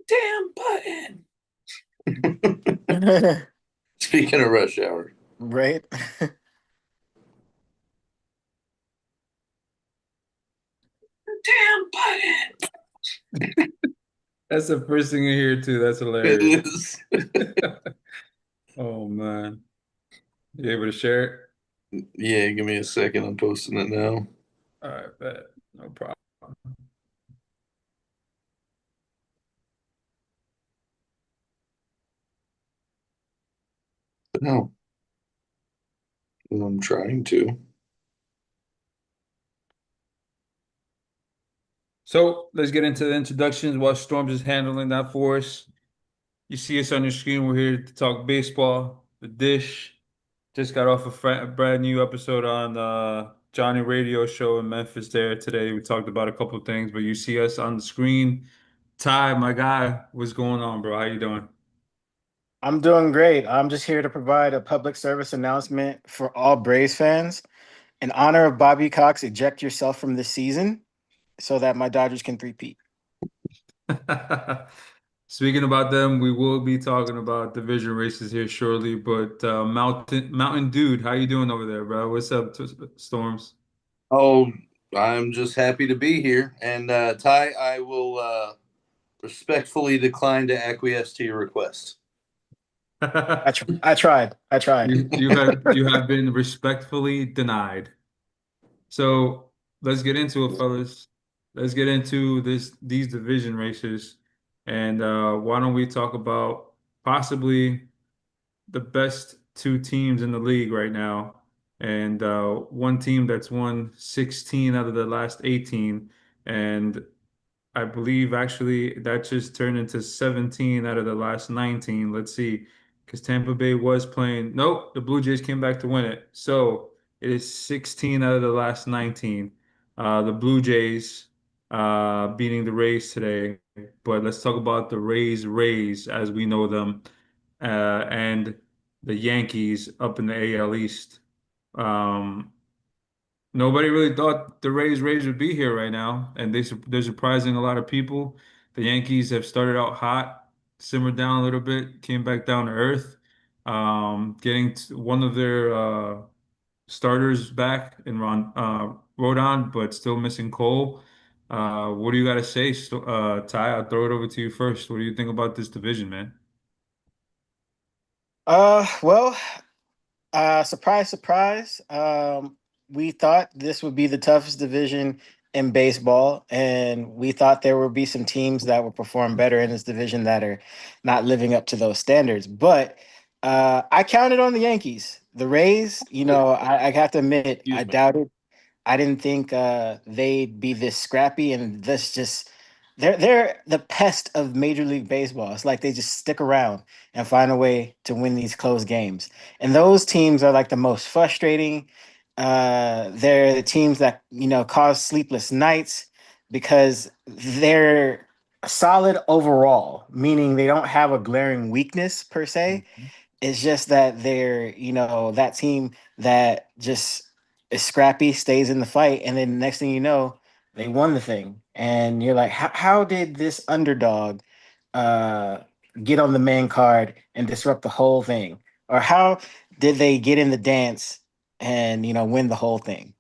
Damn button. Right? Speaking of rush hour. Damn button. That's the first thing I hear too. That's hilarious. It is. Oh man. You able to share it? Yeah, give me a second. I'm posting it now. All right, bet. No problem. No, I'm trying to. So let's get into the introductions while Storms is handling that for us. You see us on your screen. We're here to talk baseball. The Dish just got off a brand new episode on Johnny Radio show in Memphis there today. We talked about a couple of things, but you see us on the screen. Ty, my guy, what's going on, bro? How you doing? I'm doing great. I'm just here to provide a public service announcement for all Braves fans. In honor of Bobby Cox, eject yourself from this season so that my Dodgers can three-peat. Speaking about them, we will be talking about division races here shortly. But Mountain Dude, how you doing over there, bro? What's up, Storms? Oh, I'm just happy to be here. And Ty, I will respectfully decline to acquiesce to your request. I tried. I tried. You have been respectfully denied. So let's get into it, fellas. Let's get into these division races, and why don't we talk about possibly the best two teams in the league right now, and one team that's won 16 out of the last 18, and I believe actually that just turned into 17 out of the last 19. Let's see, because Tampa Bay was playing. Nope, the Blue Jays came back to win it. So it is 16 out of the last 19. The Blue Jays beating the Rays today. But let's talk about the Rays as we know them, and the Yankees up in the AL East. Um, Nobody really thought the Rays would be here right now, and they're surprising a lot of people. The Yankees have started out hot, simmered down a little bit, came back down to earth, getting one of their starters back in Rodon, but still missing Cole. What do you got to say, Ty? I'll throw it over to you first. What do you think about this division, man? Well, surprise, surprise. We thought this would be the toughest division in baseball, and we thought there would be some teams that would perform better in this division that are not living up to those standards. But I counted on the Yankees. The Rays, I have to admit, I Excuse me. doubted. I didn't think they'd be this scrappy, and this just they're the pest of Major League Baseball. It's like they just stick around and find a way to win these close games. And those teams are like the most frustrating. They're the teams that cause sleepless nights because they're solid overall, meaning they don't have a glaring weakness per se. It's just that they're, that team that just is scrappy, stays in the fight, and then next thing you know, they won the thing. And you're like, how did this underdog uh get on the main card and disrupt the whole thing? Or how did they get in the dance and win the whole thing?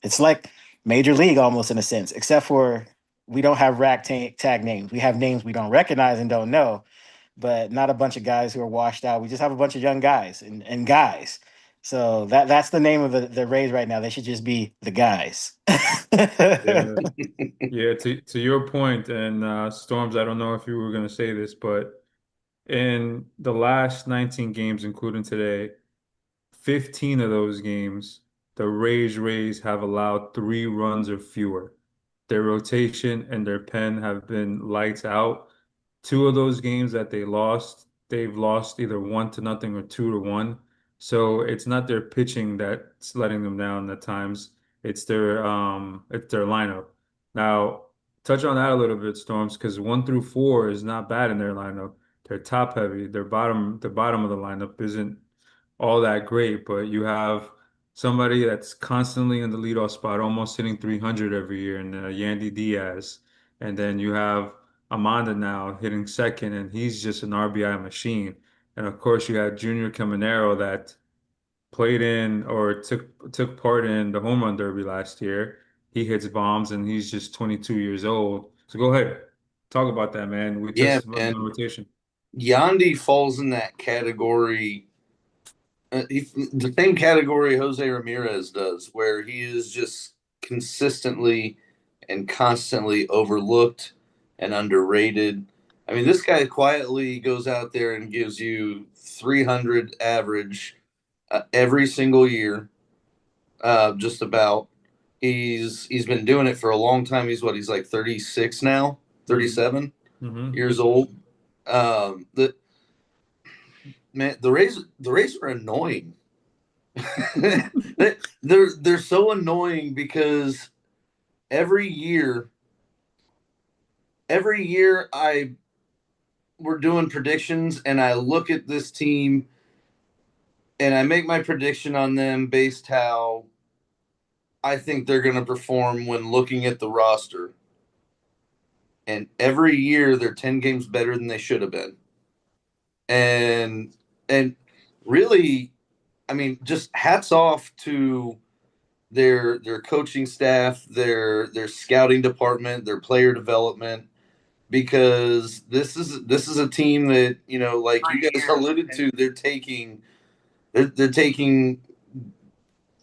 It's like Major League almost in a sense, except for we don't have tag names. We have names we don't recognize and don't know, but not a bunch of guys who are washed out. We just have a bunch of young guys and guys. So that's the name of the Rays right now. They should just be the guys. Yeah. Yeah, to your point, and Storms, I don't know if you were going to say this, but in the last 19 games, including today, 15 of those games, the Rays have allowed 3 runs or fewer. Their rotation and their pen have been lights out. 2 of those games that they've lost either 1-0 or 2-1. So it's not their pitching that's letting them down at times. It's their lineup. Now, touch on that a little bit, Storms, because 1 through 4 is not bad in their lineup. They're top heavy. The bottom of the lineup isn't all that great, but you have somebody that's constantly in the leadoff spot, almost hitting 300 every year, in Yandy Diaz. And then you have Amanda now hitting second, and he's just an RBI machine. And of course, you have Junior Caminero that played in or took part in the home run derby last year. He hits bombs, and he's just 22 years old. So go ahead, talk about that, man. We Yeah, touched on and the rotation. Yandy falls in that category, the same category Jose Ramirez does, where he is just consistently and constantly overlooked and underrated. I mean, this guy quietly goes out there and gives you 300 average every single year, just about. He's been doing it for a long time. He's like 36 now, Mhm. 37 Mhm. years old. The man, the Rays are annoying. They're so annoying because every year, every year I we're doing predictions and I look at this team and I make my prediction on them based how I think they're going to perform when looking at the roster. And every year they're 10 games better than they should have been. And really, I mean, just hats off to their coaching staff, their scouting department, their player development, because this is a team that, like you guys alluded to, they're taking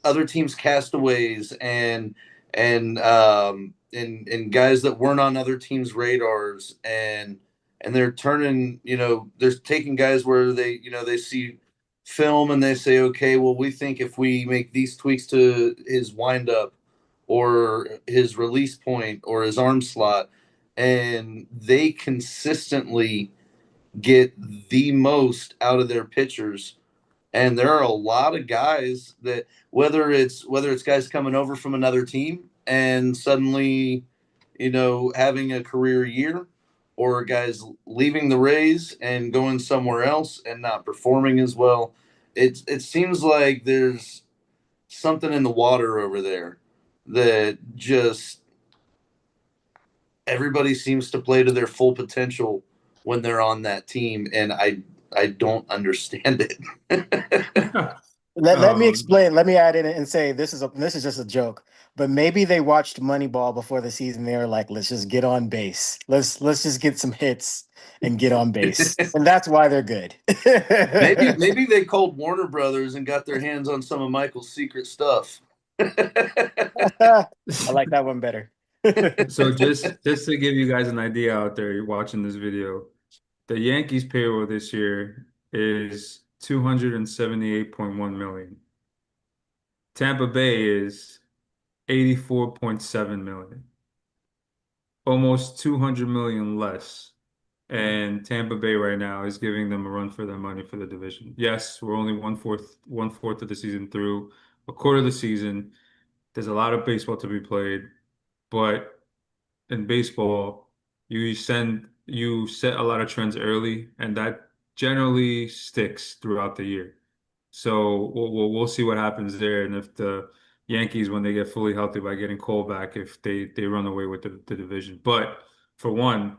other teams' castaways and guys that weren't on other teams' radars, and they're turning, they're taking guys where they see film and they say, okay, well, we think if we make these tweaks to his windup or his release point or his arm slot, and they consistently get the most out of their pitchers. And there are a lot of guys that, whether it's guys coming over from another team and suddenly, having a career year, or guys leaving the Rays and going somewhere else and not performing as well. It seems like there's something in the water over there that just everybody seems to play to their full potential when they're on that team, and I don't understand it. Let me Um, explain. Let me add in and say this is just a joke. But maybe they watched Moneyball before the season. They were like, let's just get on base. Let's just get some hits and get on base. And that's why they're good. Maybe they called Warner Brothers and got their hands on some of Michael's secret stuff. I like that one better. so just to give you guys an idea out there watching this video, the Yankees payroll this year is 278.1 million. Tampa Bay is 84.7 million, almost 200 million less. And Tampa Bay right now is giving them a run for their money for the division. Yes, we're only one fourth of the season through, a quarter of the season. There's a lot of baseball to be played, but in baseball, you set a lot of trends early, and that generally sticks throughout the year. So we'll see what happens there, and if the Yankees, when they get fully healthy by getting Cole back, if they run away with the division. But for one,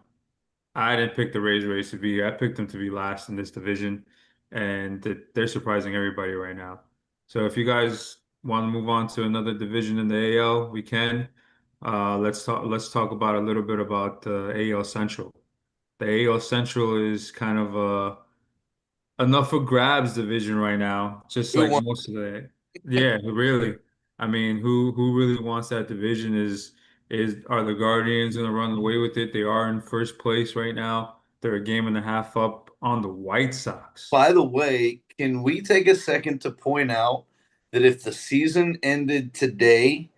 I didn't pick the Rays to be. I picked them to be last in this division, and they're surprising everybody right now. So if you guys want to move on to another division in the AL, we can. Let's talk about a little bit about the AL Central. The AL Central is kind of enough for grabs division right now, just Who like won? most of the, yeah, really. I mean, who really wants that division is are the Guardians gonna run away with it? They are in first place right now. They're a game and a half up on the White Sox. By the way, can we take a second to point out that if the season ended today,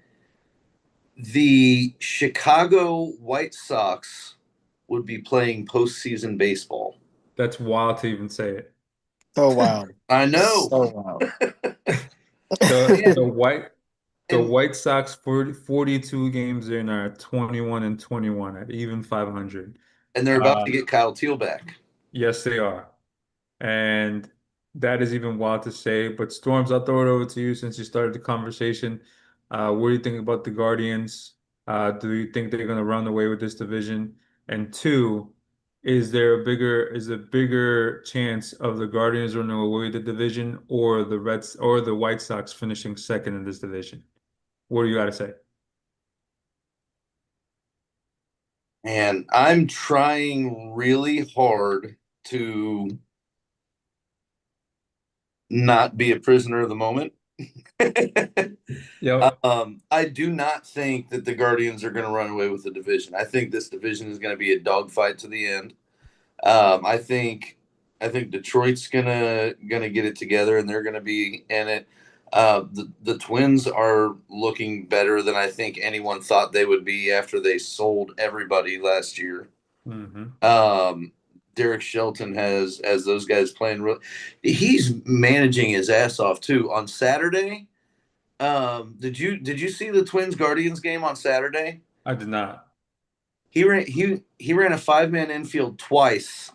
the Chicago White Sox would be playing postseason baseball? That's wild to even say it. So wild. I know. So wild. The and the White the and White Sox 42 games in are 21 and 21 at even 500. and they're about Uh, to get Kyle Teal back. yes, they are. And that is even wild to say. But Storms, I'll throw it over to you since you started the conversation. What do you think about the Guardians? Do you think they're going to run away with this division? And two, is a bigger chance of the Guardians running away with the division or the Reds or the White Sox finishing second in this division? What do you got to say? And I'm trying really hard to not be a prisoner of the moment. Yep. I do not think that the Guardians are going to run away with the division. I think this division is going to be a dogfight to the end. I think Detroit's gonna get it together and they're gonna be in it. The Twins are looking better than I think anyone thought they would be after they sold everybody last year. Hmm. Derek Shelton has those guys playing real. He's managing his ass off too. On Saturday, did you see the Twins Guardians game on Saturday? I did not. He ran a 5-man infield twice,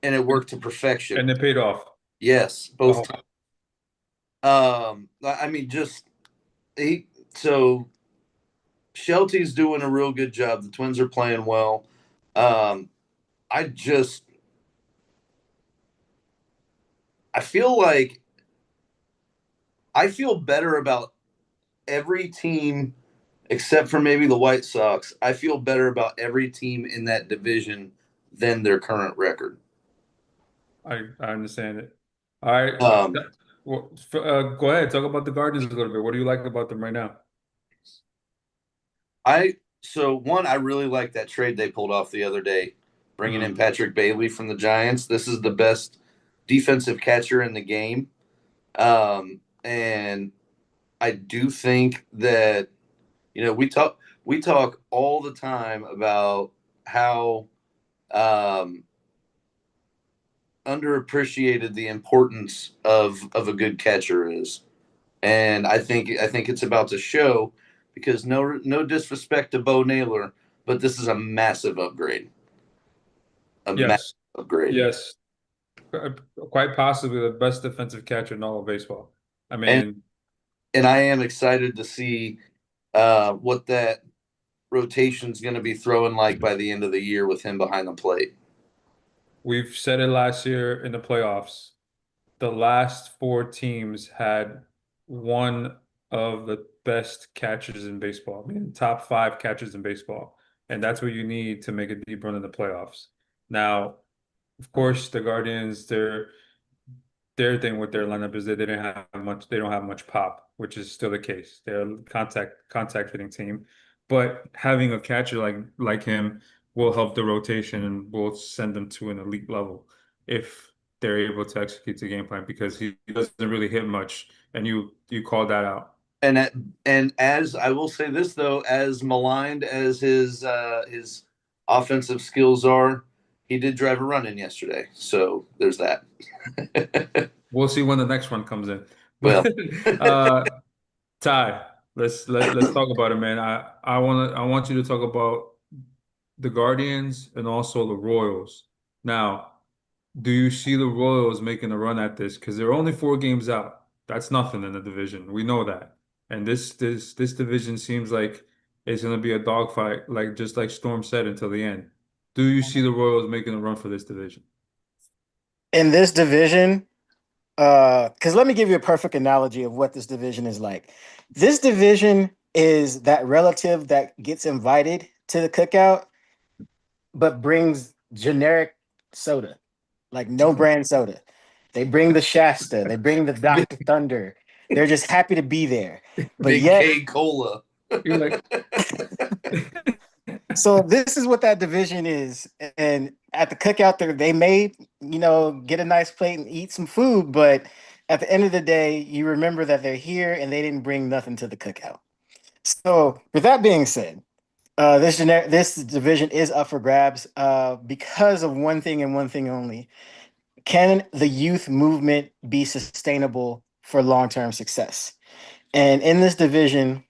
and it worked to perfection. And it paid off. Yes, both Oh, times. I mean, just so Shelty's doing a real good job. The Twins are playing well. Um, I just I feel like I feel better about every team except for maybe the White Sox. I feel better about every team in that division than their current record. I understand it. All right. Um, Well, go ahead. Talk about the Guardians a little bit. What do you like about them right now? I so one, I really like that trade they pulled off the other day, bringing in Mm. Patrick Bailey from the Giants. This is the best defensive catcher in the game, and I do think that we talk all the time about how um, underappreciated the importance of a good catcher is, and I think it's about to show because no disrespect to Bo Naylor, but this is a massive upgrade, a massive Yes. upgrade, Yes. Uh, Quite possibly the best defensive catcher in all of baseball. I and mean, and I am excited to see what that rotation's going to be throwing like by the end of the year with him behind the plate. we've said it last year in the playoffs. The last four teams had one of the best catchers in baseball, I mean, top five catchers in baseball. And that's what you need to make a deep run in the playoffs. Now, of course, the Guardians, their thing with their lineup is that they don't have much pop, which is still the case. They're a contact hitting team. But having a catcher like him will help the rotation and will send them to an elite level if they're able to execute the game plan because he doesn't really hit much. And you called that out. And as I will say this though, as maligned as his offensive skills are, he did drive a run in yesterday. So there's that. We'll see when the next one comes in. Well, But Ty, let's talk about it, man. I want you to talk about the Guardians and also the Royals. Now, do you see the Royals making a run at this? Because they're only 4 games out. That's nothing in the division. We know that. And this division seems like it's going to be a dogfight, like just like Storm said, until the end. Do you see the Royals making a run for this division? In this division, because let me give you a perfect analogy of what this division is like. This division is that relative that gets invited to the cookout, but brings generic soda, like no brand soda. They bring the Shasta, they bring the Dr. Thunder. They're just happy to be there. But Big yet, K Cola. You're like, so this is what that division is. And at the cookout there, they may, get a nice plate and eat some food, but at the end of the day, you remember that they're here and they didn't bring nothing to the cookout. So with that being said, this division is up for grabs because of one thing and one thing only. Can the youth movement be sustainable for long-term success? And in this division,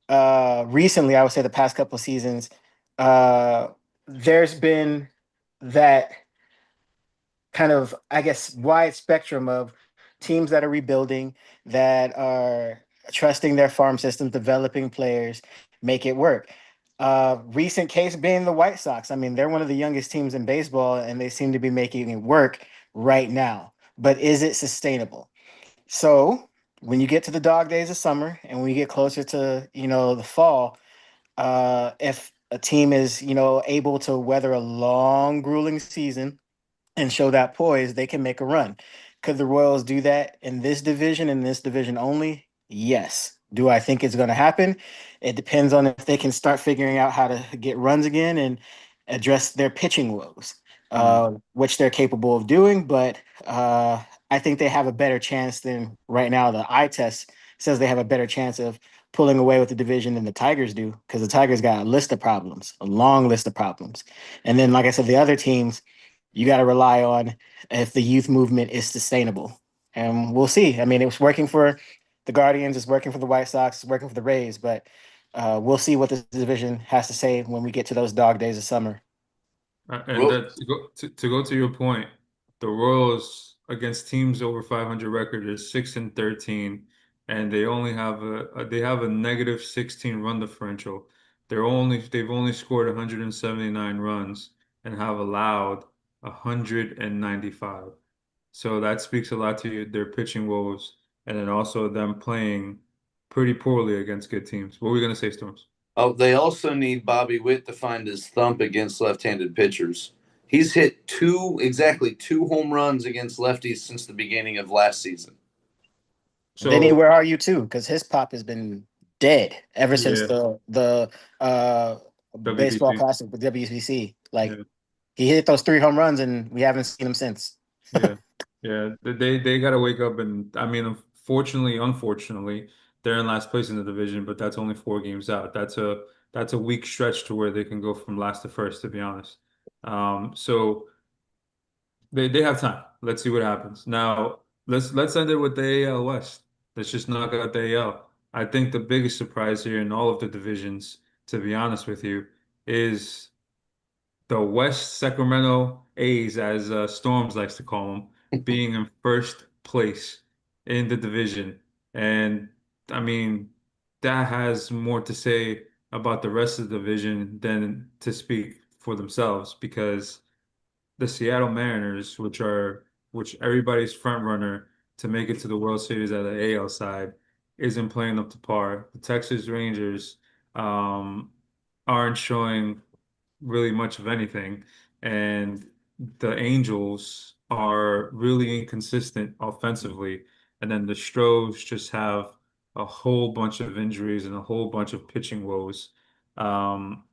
recently, I would say the past couple of seasons, uh, there's been that kind of, I guess, wide spectrum of teams that are rebuilding, that are trusting their farm systems, developing players, make it work. Recent case being the White Sox. I mean, they're one of the youngest teams in baseball, and they seem to be making it work right now. But is it sustainable? So when you get to the dog days of summer and when you get closer to, the fall, if a team is, able to weather a long, grueling season and show that poise, they can make a run. Could the Royals do that in this division only? Yes. Do I think it's going to happen? It depends on if they can start figuring out how to get runs again and address their pitching woes, which they're capable of doing. But I think they have a better chance than right now. The eye test says they have a better chance of pulling away with the division than the Tigers do, because the Tigers got a list of problems, a long list of problems. And then, like I said, the other teams, you got to rely on if the youth movement is sustainable. And we'll see. I mean, it was working for the Guardians, it's working for the White Sox, it's working for the Rays, but we'll see what this division has to say when we get to those dog days of summer. And Well, that to go to your point, the Royals against teams over 500 record is 6-13, and they have a negative 16 run differential. They've only scored 179 runs and have allowed 195. So that speaks a lot to their pitching woes, and then also them playing pretty poorly against good teams. What were we gonna say, Storms? oh, they also need Bobby Witt to find his thump against left-handed pitchers. He's hit exactly two home runs against lefties since the beginning of last season. Vinny, So where are you too? Because his pop has been dead ever since yeah, the baseball WBC. classic with WBC. Like Yeah. he hit those 3 home runs and we haven't seen him since. Yeah, yeah. They got to wake up, and I mean, unfortunately, they're in last place in the division, but that's only 4 games out. That's a weak stretch to where they can go from last to first, to be honest. So they have time. Let's see what happens. Now, let's end it with the AL West. Let's just knock out the AL. I think the biggest surprise here in all of the divisions, to be honest with you, is the West Sacramento A's, as Storms likes to call them, being in first place in the division. And I mean, that has more to say about the rest of the division than to speak for themselves, because the Seattle Mariners, which everybody's front runner to make it to the World Series at the AL side, isn't playing up to par. The Texas Rangers um, aren't showing really much of anything. And the Angels are really inconsistent offensively. And then the Stros just have a whole bunch of injuries and a whole bunch of pitching woes. Um,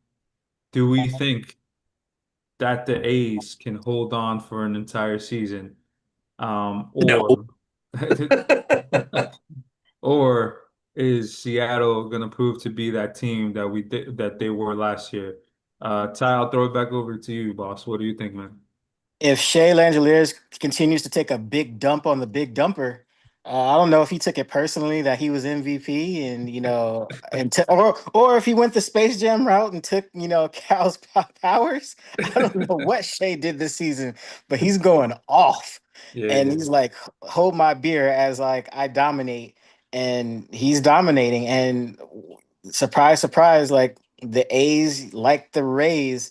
do we think that the A's can hold on for an entire season? No. Or or is Seattle going to prove to be that team that they were last year? Ty, I'll throw it back over to you, boss. What do you think, man? If Shea Langeliers continues to take a big dump on the big dumper, I don't know if he took it personally that he was MVP, and or if he went the Space Jam route and took Cal's powers. I don't know what Shea did this season, but he's going off, Yeah, and yeah. he's like, hold my beer as like I dominate, and he's dominating, and surprise, surprise, like the A's, like the Rays,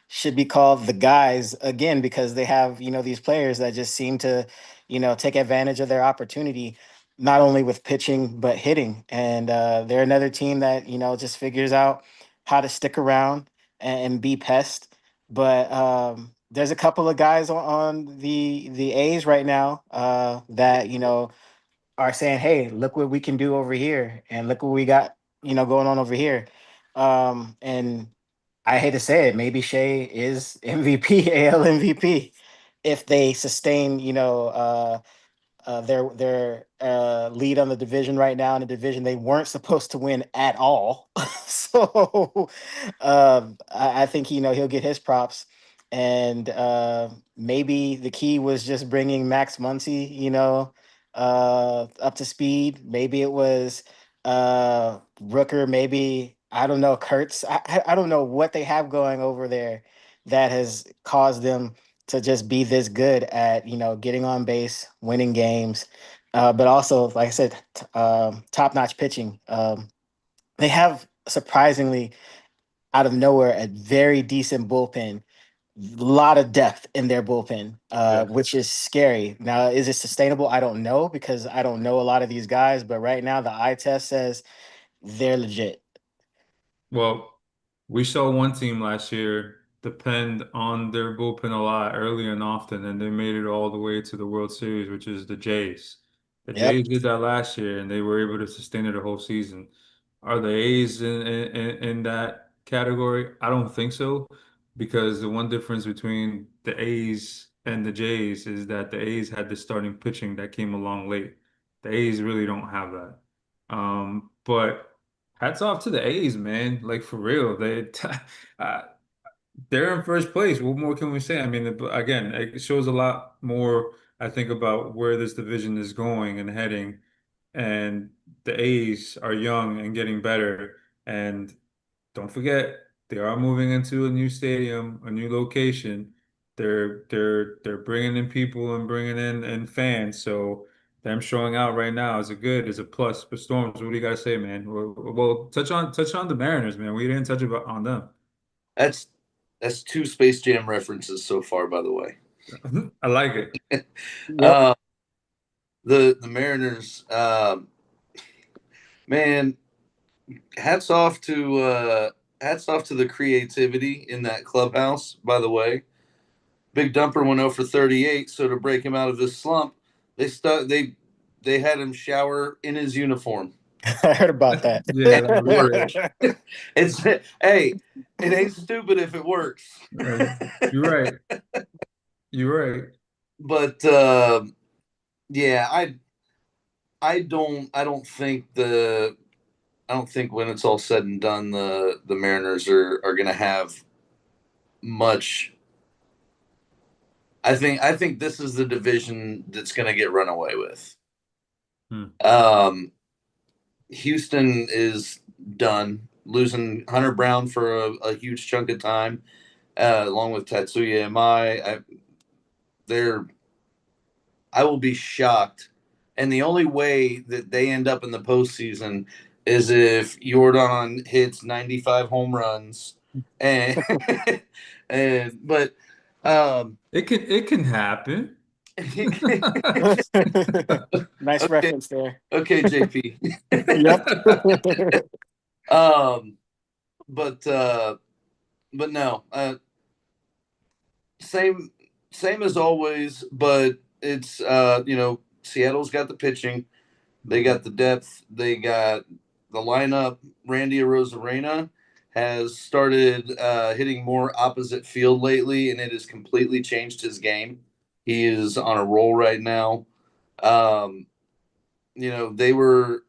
should be called the guys again because they have, these players that just seem to, take advantage of their opportunity, not only with pitching but hitting. And they're another team that, just figures out how to stick around and be pest. But there's a couple of guys on the A's right now that, are saying, "Hey, look what we can do over here, and look what we got, going on over here." And I hate to say it, maybe Shea is MVP, AL MVP, if they sustain, their lead on the division right now in a division they weren't supposed to win at all. So I think he'll get his props, and maybe the key was just bringing Max Muncy, up to speed. Maybe it was Rooker. Maybe I don't know Kurtz. I don't know what they have going over there that has caused them to just be this good at getting on base, winning games, but also like I said, top notch pitching. They have surprisingly out of nowhere a very decent bullpen, a lot of depth in their bullpen, Yeah. which is scary. Now, is it sustainable? I don't know because I don't know a lot of these guys, but right now the eye test says they're legit. Well, we saw one team last year depend on their bullpen a lot early and often, and they made it all the way to the World Series, which is the Jays. The Yep. Jays did that last year, and they were able to sustain it the whole season. Are the A's in that category? I don't think so, because the one difference between the A's and the Jays is that the A's had the starting pitching that came along late. The A's really don't have that. But hats off to the A's, man. Like for real, uh, they're in first place. What more can we say? I mean, again, it shows a lot more, I think, about where this division is going and heading. And the A's are young and getting better. And don't forget, they are moving into a new stadium, a new location. They're bringing in people and bringing in fans. So them showing out right now is a good, is a plus. But Storms, what do you got to say, man? Well, touch on the Mariners, man. We didn't touch about on them. That's that's two Space Jam references so far, by the way. I like it. Yep. Uh, the Mariners, man, hats off to the creativity in that clubhouse. By the way, Big Dumper went 0 for 38, so to break him out of this slump, they had him shower in his uniform. I heard about that. Yeah, that works. It's hey, it ain't stupid if it works. You're right. You're right. But yeah, I don't think when it's all said and done the Mariners are going to have much. I think this is the division that's going to get run away with. Houston is done losing Hunter Brown for a huge chunk of time, along with Tatsuya Imai. I will be shocked, and the only way that they end up in the postseason is if Jordan hits 95 home runs, and and but It can happen. Nice okay, reference there. okay, JP. Yep. um, but no, same same as always. But it's Seattle's got the pitching, they got the depth, they got the lineup. Randy Arozarena has started hitting more opposite field lately, and it has completely changed his game. He is on a roll right now. Um, they were.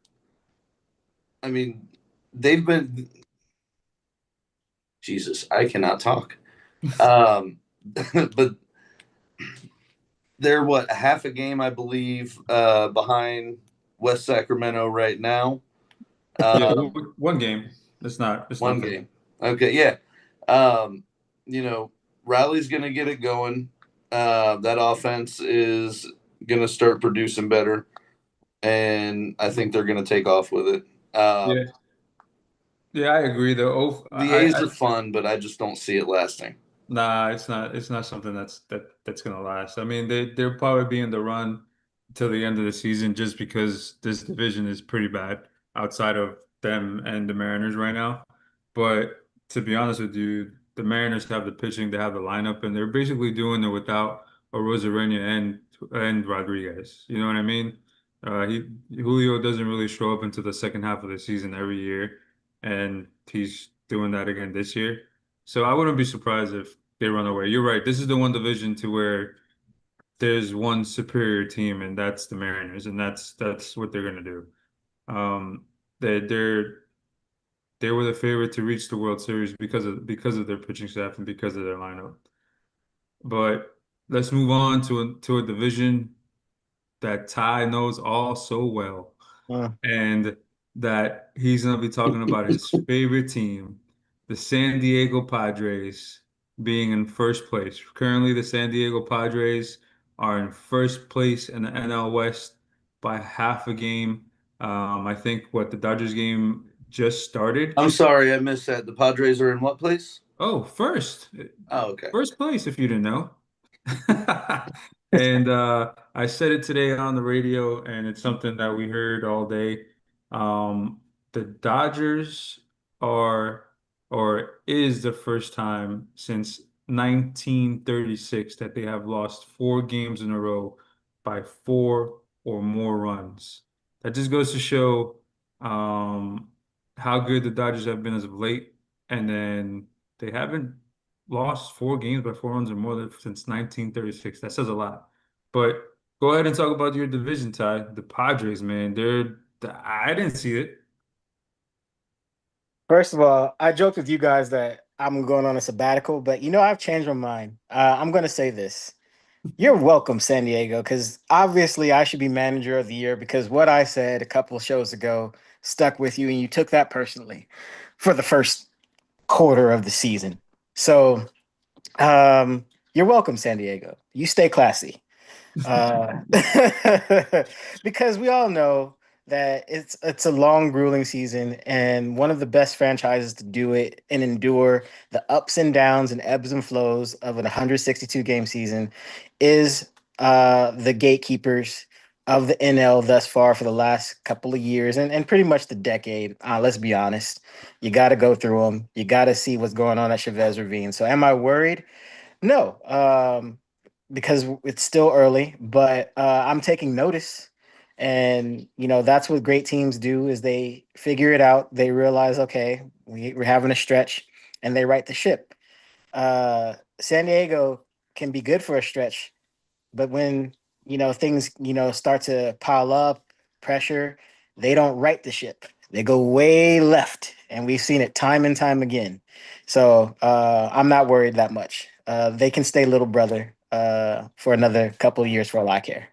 I mean, they've been. Jesus, I cannot talk. But they're what, half a game, I believe, behind West Sacramento right now. Yeah, one game. It's One nothing. game. Okay, yeah. Um, Riley's going to get it going. That offense is going to start producing better, and I think they're going to take off with it. Yeah. Yeah, I agree though. The A's are fun, but I just don't see it lasting. Nah, it's not something that's gonna last. I mean, they'll probably be in the run till the end of the season just because this division is pretty bad outside of them and the Mariners right now. But to be honest with you, the Mariners have the pitching, they have the lineup, and they're basically doing it without Arozarena and Rodriguez. You know what I mean? Julio doesn't really show up into the second half of the season every year, and he's doing that again this year. So I wouldn't be surprised if they run away. You're right. This is the one division to where there's one superior team, and that's the Mariners, and that's what they're gonna do. Um, they're they were the favorite to reach the World Series because of their pitching staff and because of their lineup. But let's move on to a division that Ty knows all so well, Uh, and that he's going to be talking about his favorite team, the San Diego Padres, being in first place. Currently, the San Diego Padres are in first place in the NL West by half a game. I think what the Dodgers game just started. I'm sorry, I missed that. The Padres are in what place? Oh, first. Oh, okay. First place, if you didn't know. And I said it today on the radio, and it's something that we heard all day. The Dodgers are, or is the first time since 1936 that they have lost 4 games in a row by 4 or more runs. That just goes to show how good the Dodgers have been as of late. And then they haven't lost 4 games by 4 runs or more since 1936. That says a lot. But go ahead and talk about your division, Ty. The Padres, man, I didn't see it. First of all, I joked with you guys that I'm going on a sabbatical, but I've changed my mind. I'm going to say this. You're welcome, San Diego, because obviously I should be manager of the year because what I said a couple of shows ago stuck with you and you took that personally for the first quarter of the season. So you're welcome, San Diego. You stay classy. Uh, because we all know that it's a long, grueling season, and one of the best franchises to do it and endure the ups and downs and ebbs and flows of an 162 game season is the gatekeepers of the NL thus far for the last couple of years and pretty much the decade. Let's be honest, you got to go through them. You got to see what's going on at Chavez Ravine. So, am I worried? No, because it's still early, but I'm taking notice. And that's what great teams do is they figure it out. They realize, okay, we're having a stretch, and they right the ship. San Diego can be good for a stretch, but when things start to pile up, pressure, they don't right the ship. They go way left, and we've seen it time and time again. So I'm not worried that much. They can stay little brother for another couple of years for all I care.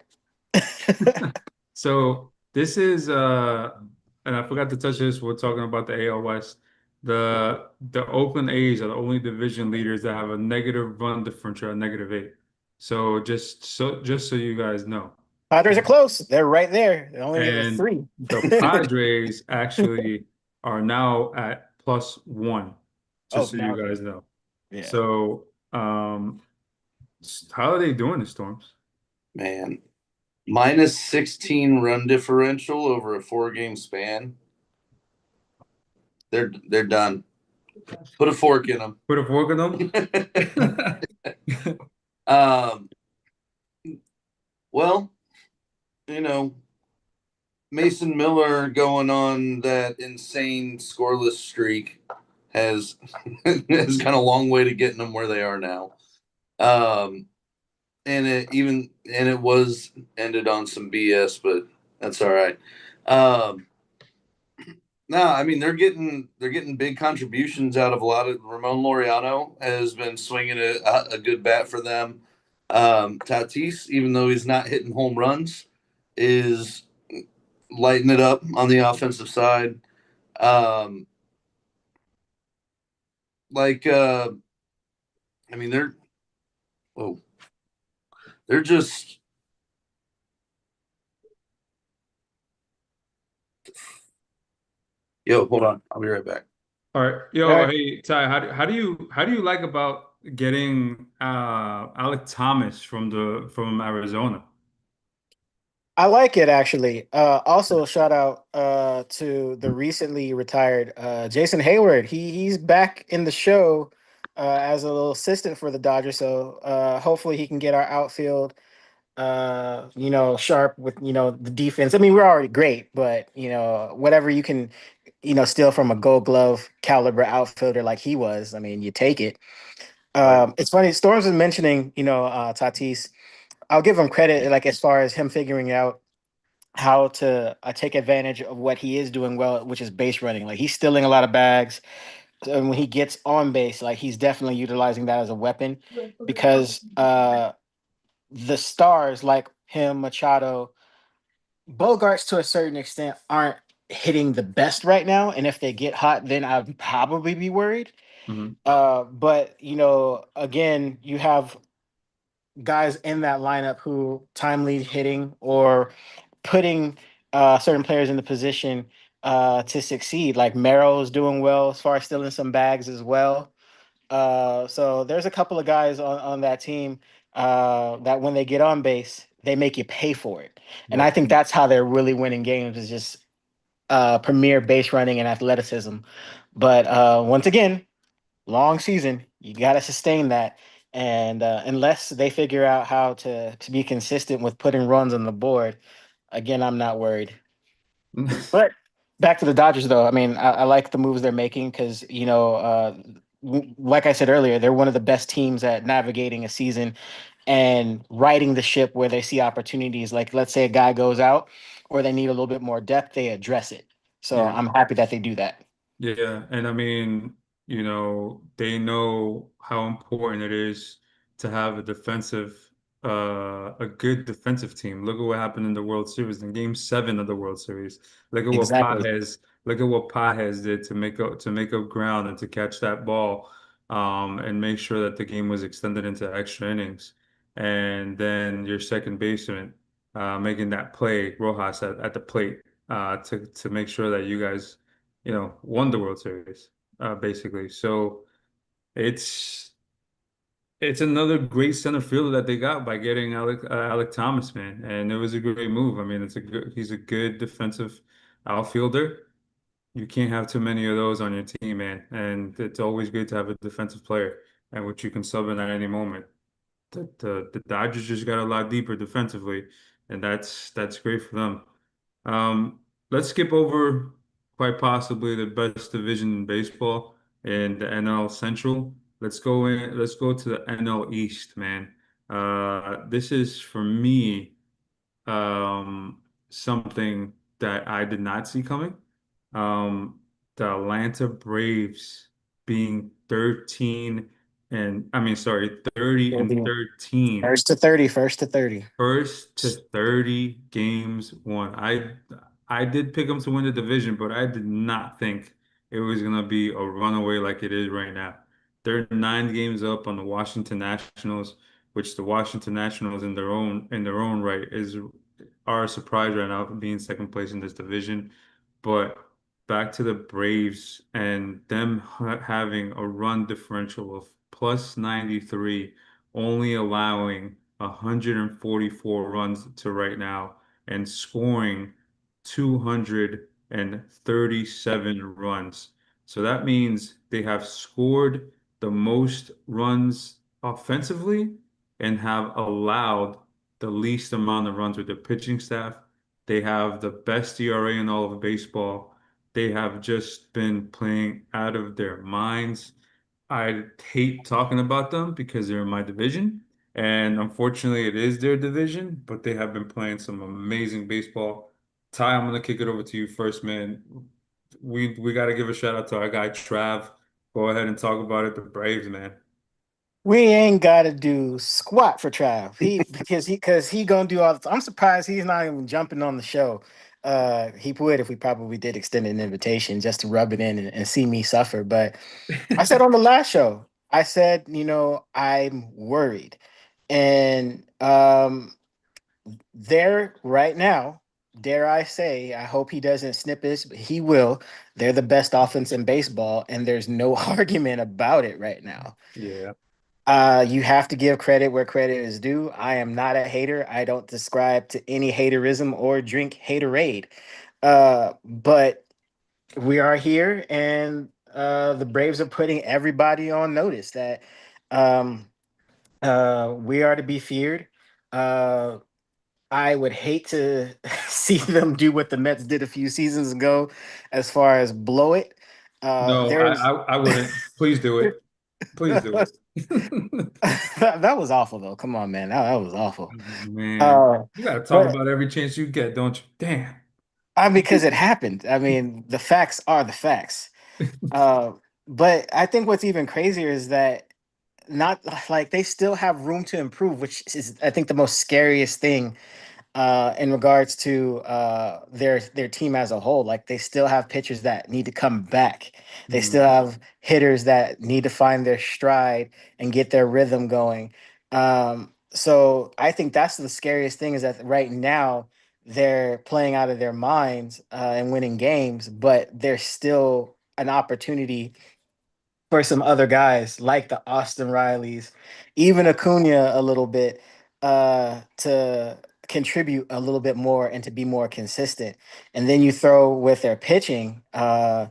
So this is and I forgot to touch this. We're talking about the AL West. The Oakland A's are the only division leaders that have a negative run differential, a -8. So just so you guys know. Padres are close. They're right there. They're only a And three. the Padres actually are now at +1, Oh, just so you now, guys know. yeah. So how are they doing the Storms? Man, minus 16 run differential over a 4 game span. They're done. Put a fork in them. Put a fork in them? Well, Mason Miller going on that insane scoreless streak has has kind of a long way to getting them where they are now. And it was ended on some BS, but that's all right. No, I mean they're getting big contributions out of a lot of Ramon Laureano has been swinging a good bat for them. Tatis, even though he's not hitting home runs, is lighting it up on the offensive side. Um, like I mean oh they're just hold on, I'll be right back. All right. All Yo, right. hey Ty, how do you like about getting Alec Thomas from Arizona? I like it actually. Also, shout out to the recently retired Jason Hayward. He's back in the show as a little assistant for the Dodgers. So hopefully he can get our outfield, sharp with the defense. I mean, we're already great, but whatever you can, steal from a Gold Glove caliber outfielder like he was. I mean, you take it. Right. It's funny. Storms was mentioning, Tatis. I'll give him credit, like as far as him figuring out how to take advantage of what he is doing well, which is base running. Like he's stealing a lot of bags. And when he gets on base, like he's definitely utilizing that as a weapon because the stars like him, Machado, Bogarts to a certain extent aren't hitting the best right now. And if they get hot, then I'd probably be worried. Mhm. But again, you have guys in that lineup who timely hitting or putting certain players in the position to succeed. Like Merrill's doing well as far as stealing some bags as well. So there's a couple of guys on that team that when they get on base, they make you pay for it. And I Yep. think that's how they're really winning games is just premier base running and athleticism. But once again, long season, you got to sustain that. And unless they figure out how to be consistent with putting runs on the board, again, I'm not worried. But back to the Dodgers, though. I mean, I like the moves they're making because, like I said earlier, they're one of the best teams at navigating a season and riding the ship where they see opportunities. Like, let's say a guy goes out or they need a little bit more depth, they address it. So Yeah. I'm happy that they do that. Yeah, and I mean, they know how important it is to have a good defensive team. Look at what happened in the World Series, in Game 7 of the World Series. Exactly. Look at what Pages did to make up ground and to catch that ball, and make sure that the game was extended into extra innings. And then your second baseman, making that play, Rojas at the plate, to make sure that you guys won the World Series, basically. So it's it's another great center fielder that they got by getting Alec Thomas, man, and it was a great move. I mean, he's a good defensive outfielder. You can't have too many of those on your team, man, and it's always good to have a defensive player and which you can sub in at any moment. The Dodgers just got a lot deeper defensively, and that's great for them. Um, let's skip over quite possibly the best division in baseball and the NL Central. Let's go to the NL East, man. This is for me something that I did not see coming. Um, the Atlanta Braves being 13 and I mean sorry, 30 and 13. First to 30. First to 30 games won. I did pick them to win the division, but I did not think it was gonna be a runaway like it is right now. They're 9 games up on the Washington Nationals, which the Washington Nationals in their own right are a surprise right now for being second place in this division. But back to the Braves and them having a run differential of plus 93, only allowing 144 runs to right now and scoring 237 runs. So that means they have scored the most runs offensively and have allowed the least amount of runs with their pitching staff. They have the best ERA in all of baseball. They have just been playing out of their minds. I hate talking about them because they're in my division, and unfortunately, it is their division, but they have been playing some amazing baseball. Ty, I'm gonna kick it over to you first, man. We got to give a shout out to our guy Trav. Go ahead and talk about it. The Braves, man. We ain't gotta do squat for Trav. He gonna do all the I'm surprised he's not even jumping on the show. He would if we probably did extend an invitation just to rub it in and see me suffer. But I said on the last show, I said, I'm worried. And there right now, dare I say, I hope he doesn't snip this, but he will. They're the best offense in baseball, and there's no argument about it right now. Yeah. You have to give credit where credit is due. I am not a hater. I don't describe to any haterism or drink haterade. But we are here, and the Braves are putting everybody on notice that um, we are to be feared. Uh, I would hate to see them do what the Mets did a few seasons ago, as far as blow it. No, There's I wouldn't. Please do it. Please do it. that was awful though. Come on, man, that was awful. Man, Uh, you got to talk but about every chance you get, don't you? Damn. because it happened. I mean, the facts are the facts. Uh, but I think what's even crazier is that not like they still have room to improve, which is I think the most scariest thing in regards to their team as a whole. Like they still have pitchers that need to come back. They still Mm. have hitters that need to find their stride and get their rhythm going. So I think that's the scariest thing is that right now they're playing out of their minds and winning games, but there's still an opportunity for some other guys like the Austin Rileys, even Acuna a little bit, to contribute a little bit more and to be more consistent. And then you throw with their pitching. I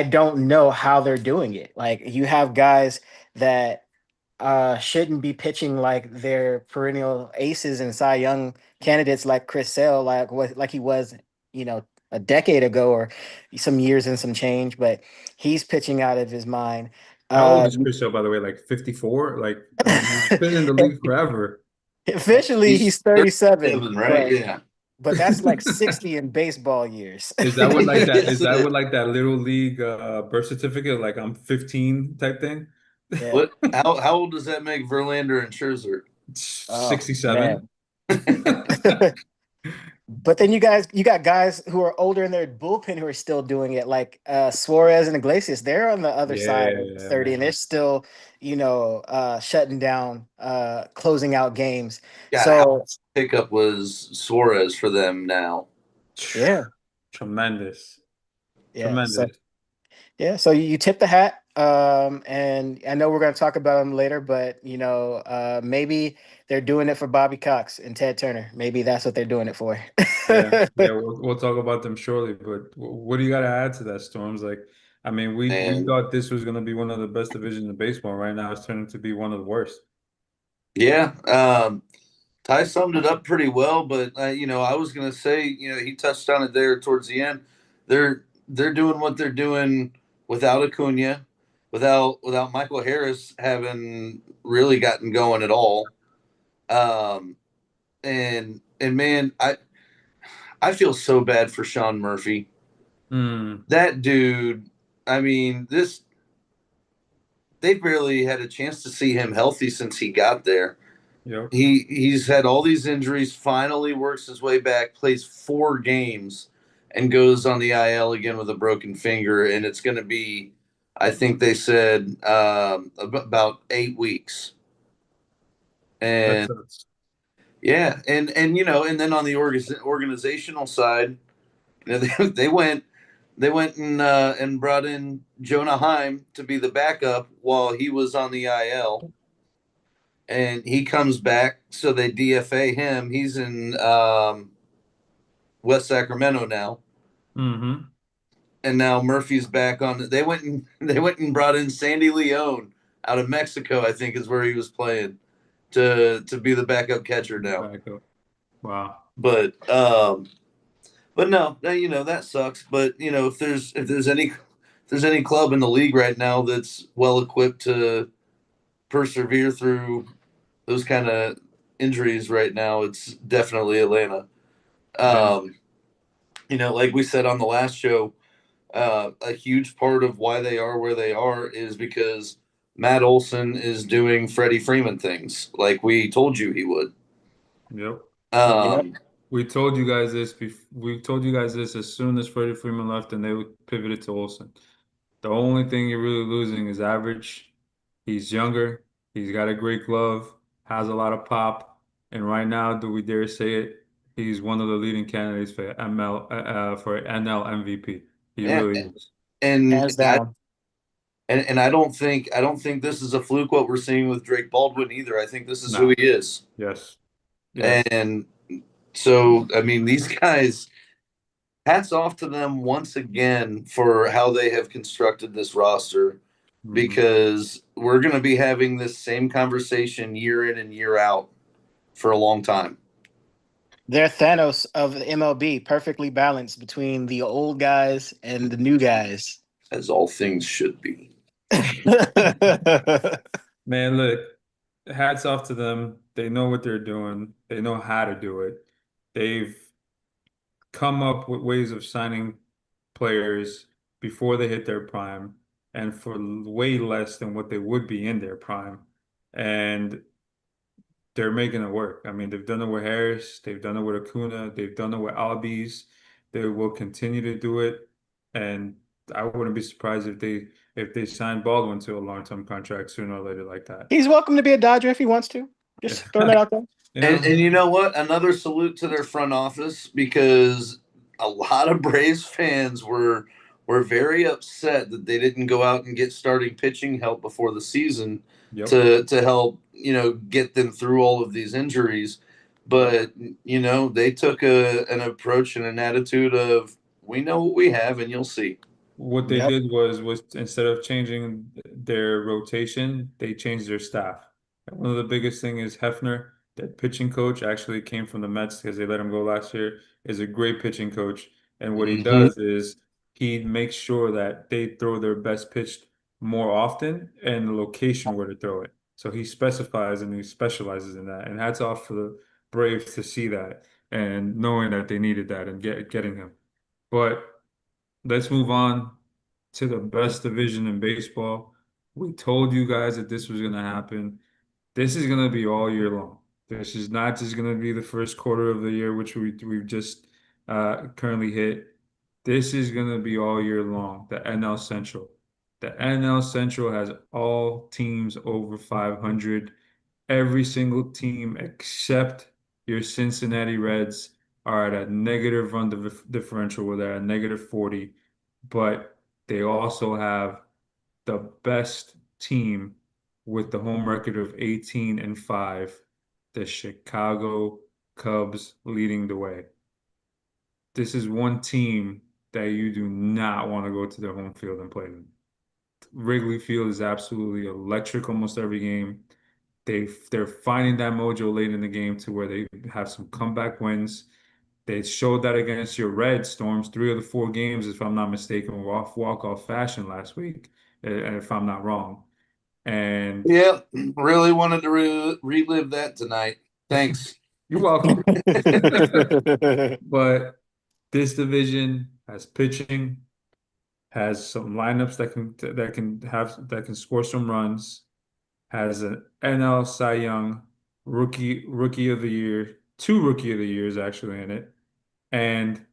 don't know how they're doing it. Like you have guys that shouldn't be pitching like their perennial aces and Cy Young candidates like Chris Sale, like he was, a decade ago or some years and some change, but he's pitching out of his mind. How old Uh, is Chris Sale, by the way? Like 54? Like, I mean, he's been in the league forever. Officially, he's He's 37, 37, right? Yeah. but that's like 60 in baseball years. Is that what like that? Yes, Is it that is. what like that little league birth certificate? Like I'm 15 type thing? Yeah. What? How old does that make Verlander and Scherzer? Oh 67. man. But then you got guys who are older in their bullpen who are still doing it, like Suarez and Iglesias. They're on the other side of Yeah, 30, and they're man. still, shutting down, closing out games. God, how So pickup was Suarez for them now? yeah, Tremendous. yeah. So Tremendous. yeah, so you tip the hat. And I know we're going to talk about them later, but maybe they're doing it for Bobby Cox and Ted Turner. Maybe that's what they're doing it for. Yeah, yeah, we'll talk about them shortly, but what do you got to add to that, Storms? Like, I mean, we And thought this was going to be one of the best divisions in baseball. Right now, it's turning to be one of the worst. yeah, Ty summed it up pretty well. But I was gonna say, he touched on it there towards the end. They're doing what they're doing without Acuna, without Michael Harris having really gotten going at all. Um, and man, I feel so bad for Sean Murphy. Mm, That dude. I mean, they barely had a chance to see him healthy since he got there. yep. He's had all these injuries, finally works his way back, plays 4 games, and goes on the IL again with a broken finger. And it's going to be, I think they said, about 8 weeks. That And sucks. yeah, and then on the organizational side, they went and brought in Jonah Heim to be the backup while he was on the IL, and he comes back, so they DFA him. He's in West Sacramento now, Mm-hmm. and now Murphy's back on. They went and brought in Sandy Leon out of Mexico, I think is where he was playing, to be the backup catcher now. Backup. Wow. But no, that sucks. But if there's any club in the league right now that's well equipped to persevere through those kind of injuries right now, it's definitely Atlanta. Yeah. Like we said on the last show, a huge part of why they are where they are is because Matt Olson is doing Freddie Freeman things like we told you he would. Yep. Yep. Um, We told you guys this. We told you guys this as soon as Freddie Freeman left, and they pivoted to Olsen. The only thing you're really losing is average. He's younger. He's got a great glove. Has a lot of pop. And right now, do we dare say it? He's one of the leading candidates for for NL MVP. He yeah, really is. and Hands down. and I don't think this is a fluke what we're seeing with Drake Baldwin either. I think this is who No. he is. Yes. Yes. And so, I mean, these guys, hats off to them once again for how they have constructed this roster, Mhm. because we're going to be having this same conversation year in and year out for a long time, They're Thanos of the MLB, perfectly balanced between the old guys and the new guys. as all things should be. Man, look, hats off to them. They know what they're doing. They know how to do it. They've come up with ways of signing players before they hit their prime and for way less than what they would be in their prime. And they're making it work. I mean, they've done it with Harris, they've done it with Acuna, they've done it with Albies. They will continue to do it. And I wouldn't be surprised if they sign Baldwin to a long-term contract sooner or later like that. He's welcome to be a Dodger if he wants to. Just throwing that out there. You And know, you know what? Another salute to their front office, because a lot of Braves fans were very upset that they didn't go out and get starting pitching help before the season yep, to help, get them through all of these injuries. yep. But they took an approach and an attitude of, we know what we have and you'll see. What they Yep. did was instead of changing their rotation, they changed their staff. And one of the biggest thing is Hefner, that pitching coach actually came from the Mets because they let him go last year, is a great pitching coach. And what he Hmm. does is he makes sure that they throw their best pitch more often and the location where to throw it. So he specifies and he specializes in that. And hats off for the Braves to see that and knowing that they needed that and getting him. But let's move on to the best division in baseball. We told you guys that this was going to happen. This is going to be all year long. This is not just going to be the first quarter of the year, which we've just currently hit. This is going to be all year long, the NL Central. The NL Central has all teams over 500. Every single team except your Cincinnati Reds are at a negative run differential where they're at -40, but they also have the best team with the home record of 18-5, the Chicago Cubs leading the way. This is one team that you do not want to go to their home field and play them. Wrigley Field is absolutely electric almost every game. They're finding that mojo late in the game to where they have some comeback wins. They showed that against your Red Storms. 3 of the 4 games, if I'm not mistaken, were off walk-off fashion last week, if I'm not wrong. And Yeah, really wanted to relive that tonight. Thanks. you're welcome. But this division has pitching, has some lineups that can score some runs, has an NL Cy Young rookie of the year, 2 rookie of the years actually in it, and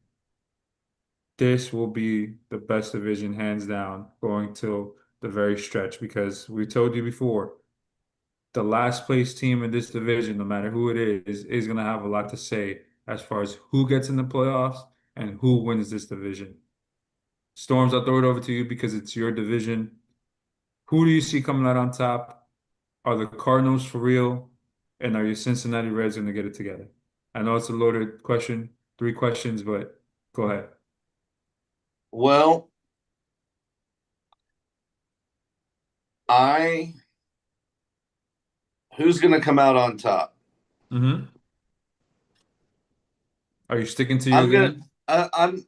this will be the best division hands down going till the very stretch because we told you before the last place team in this division, no matter who it is going to have a lot to say as far as who gets in the playoffs and who wins this division. Storms, I'll throw it over to you because it's your division. Who do you see coming out on top? Are the Cardinals for real? And are your Cincinnati Reds going to get it together? I know it's a loaded question, 3 questions, but go ahead. Well, I who's going to come out on top? Hmm. Are you sticking to your I'm gonna. gun? I'm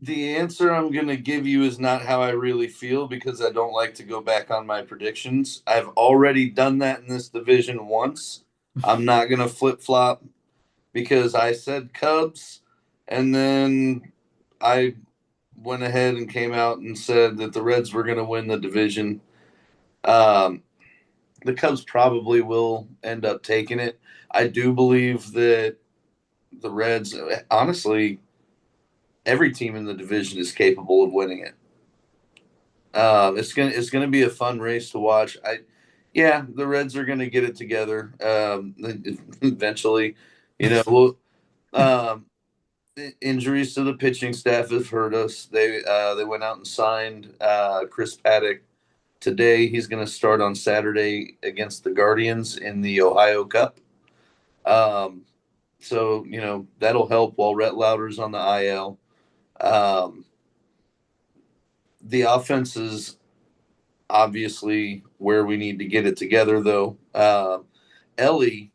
the answer I'm gonna give you is not how I really feel, because I don't like to go back on my predictions. I've already done that in this division once. I'm not gonna flip flop because I said Cubs, and then I went ahead and came out and said that the Reds were gonna win the division. Um, the Cubs probably will end up taking it. I do believe that the Reds, honestly, every team in the division is capable of winning it. It's gonna be a fun race to watch. Yeah, the Reds are gonna get it together eventually. We'll, um, injuries to the pitching staff have hurt us. They went out and signed Chris Paddock today. He's going to start on Saturday against the Guardians in the Ohio Cup. Um, so that'll help while Rhett Lauder's on the IL. Um, the offense is obviously where we need to get it together, though. Ellie,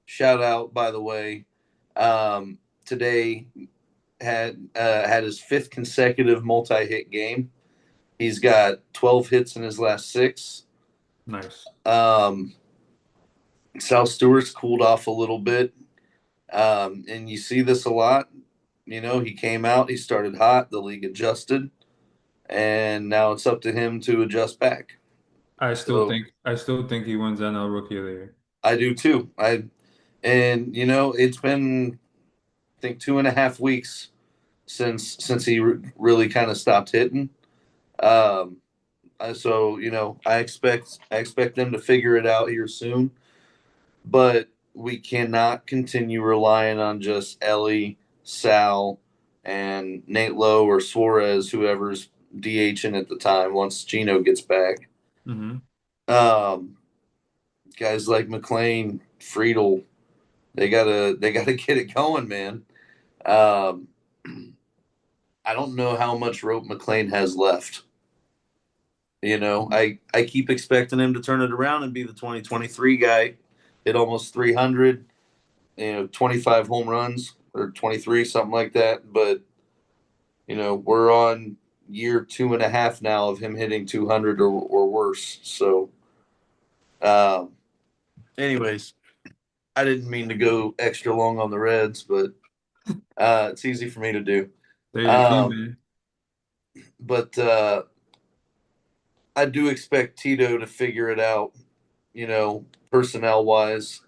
shout out by the way, today had his fifth consecutive multi-hit game. He's got 12 hits in his last 6. Nice. Um, Sal Stewart's cooled off a little bit, and you see this a lot. He came out, he started hot, the league adjusted, and now it's up to him to adjust back. So I still think he wins NL Rookie of the Year. I do too. It's been, I think, 2.5 weeks since he really kind of stopped hitting. Um, so I expect them to figure it out here soon. But we cannot continue relying on just Ellie, Sal, and Nate Lowe or Suarez, whoever's DHing at the time once Gino gets back. Mm-hmm. Guys like McLean, Friedel, they gotta get it going, man. Um, I don't know how much rope McLean has left. I keep expecting him to turn it around and be the 2023 guy, hit almost 300, 25 home runs or 23, something like that. But, we're on year 2.5 now of him hitting 200 or worse. So, anyways, I didn't mean to go extra long on the Reds, but it's easy for me to do. There you go, man. But I do expect Tito to figure it out, personnel wise.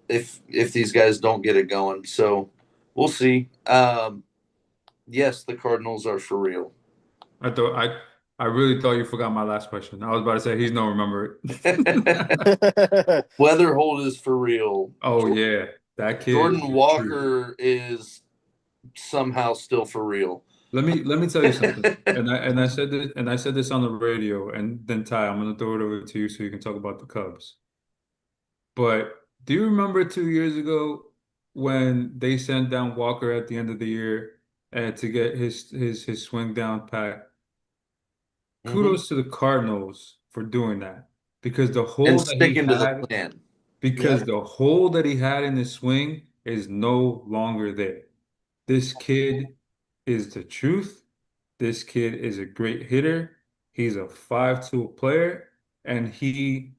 If these guys don't get it going, so we'll see. Yes, the Cardinals are for real. I really thought you forgot my last question. I was about to say he's no remember it. Weatherhold is for real. Oh yeah, that kid. Jordan Walker is somehow still for real. Let me tell you something. And I said this on the radio, and then Ty, I'm gonna throw it over to you so you can talk about the Cubs. But do you remember 2 years ago when they sent down Walker at the end of the year and to get his swing down pat? Kudos to the Cardinals for doing that because the hole And that he sticking to the had, plan. because the hole that he had in his swing is no longer there. This kid is the truth. This kid is a great hitter. He's a 5-tool player, and he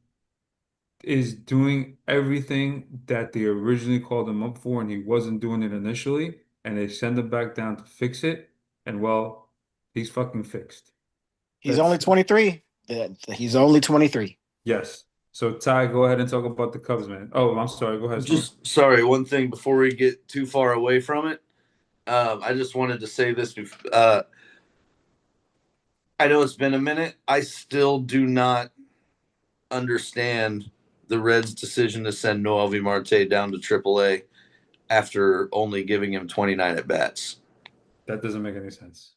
is doing everything that they originally called him up for, and he wasn't doing it initially, and they send him back down to fix it, and well, he's fucking fixed. He's only 23. He's only 23. Yes. So Ty, go ahead and talk about the Cubs, man. Oh, I'm sorry. Go ahead. Just sorry, one thing before we get too far away from it. I just wanted to say this. I know it's been a minute. I still do not understand the Reds' decision to send Noelvi Marte down to AAA after only giving him 29 at bats. That doesn't make any sense.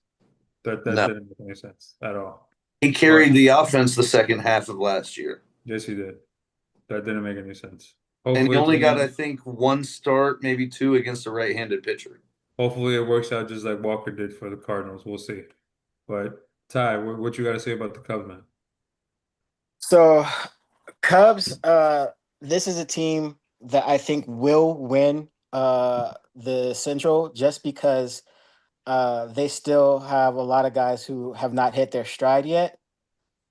That No. didn't make any sense at all. He carried the offense the second half of last year. Yes, he did. That didn't make any sense. And he only got, I think, one start, maybe two against a right-handed pitcher. Hopefully it works out just like Walker did for the Cardinals. We'll see. But Ty, what you got to say about the Cubs, man? So, Cubs, this is a team that I think will win the Central just because they still have a lot of guys who have not hit their stride yet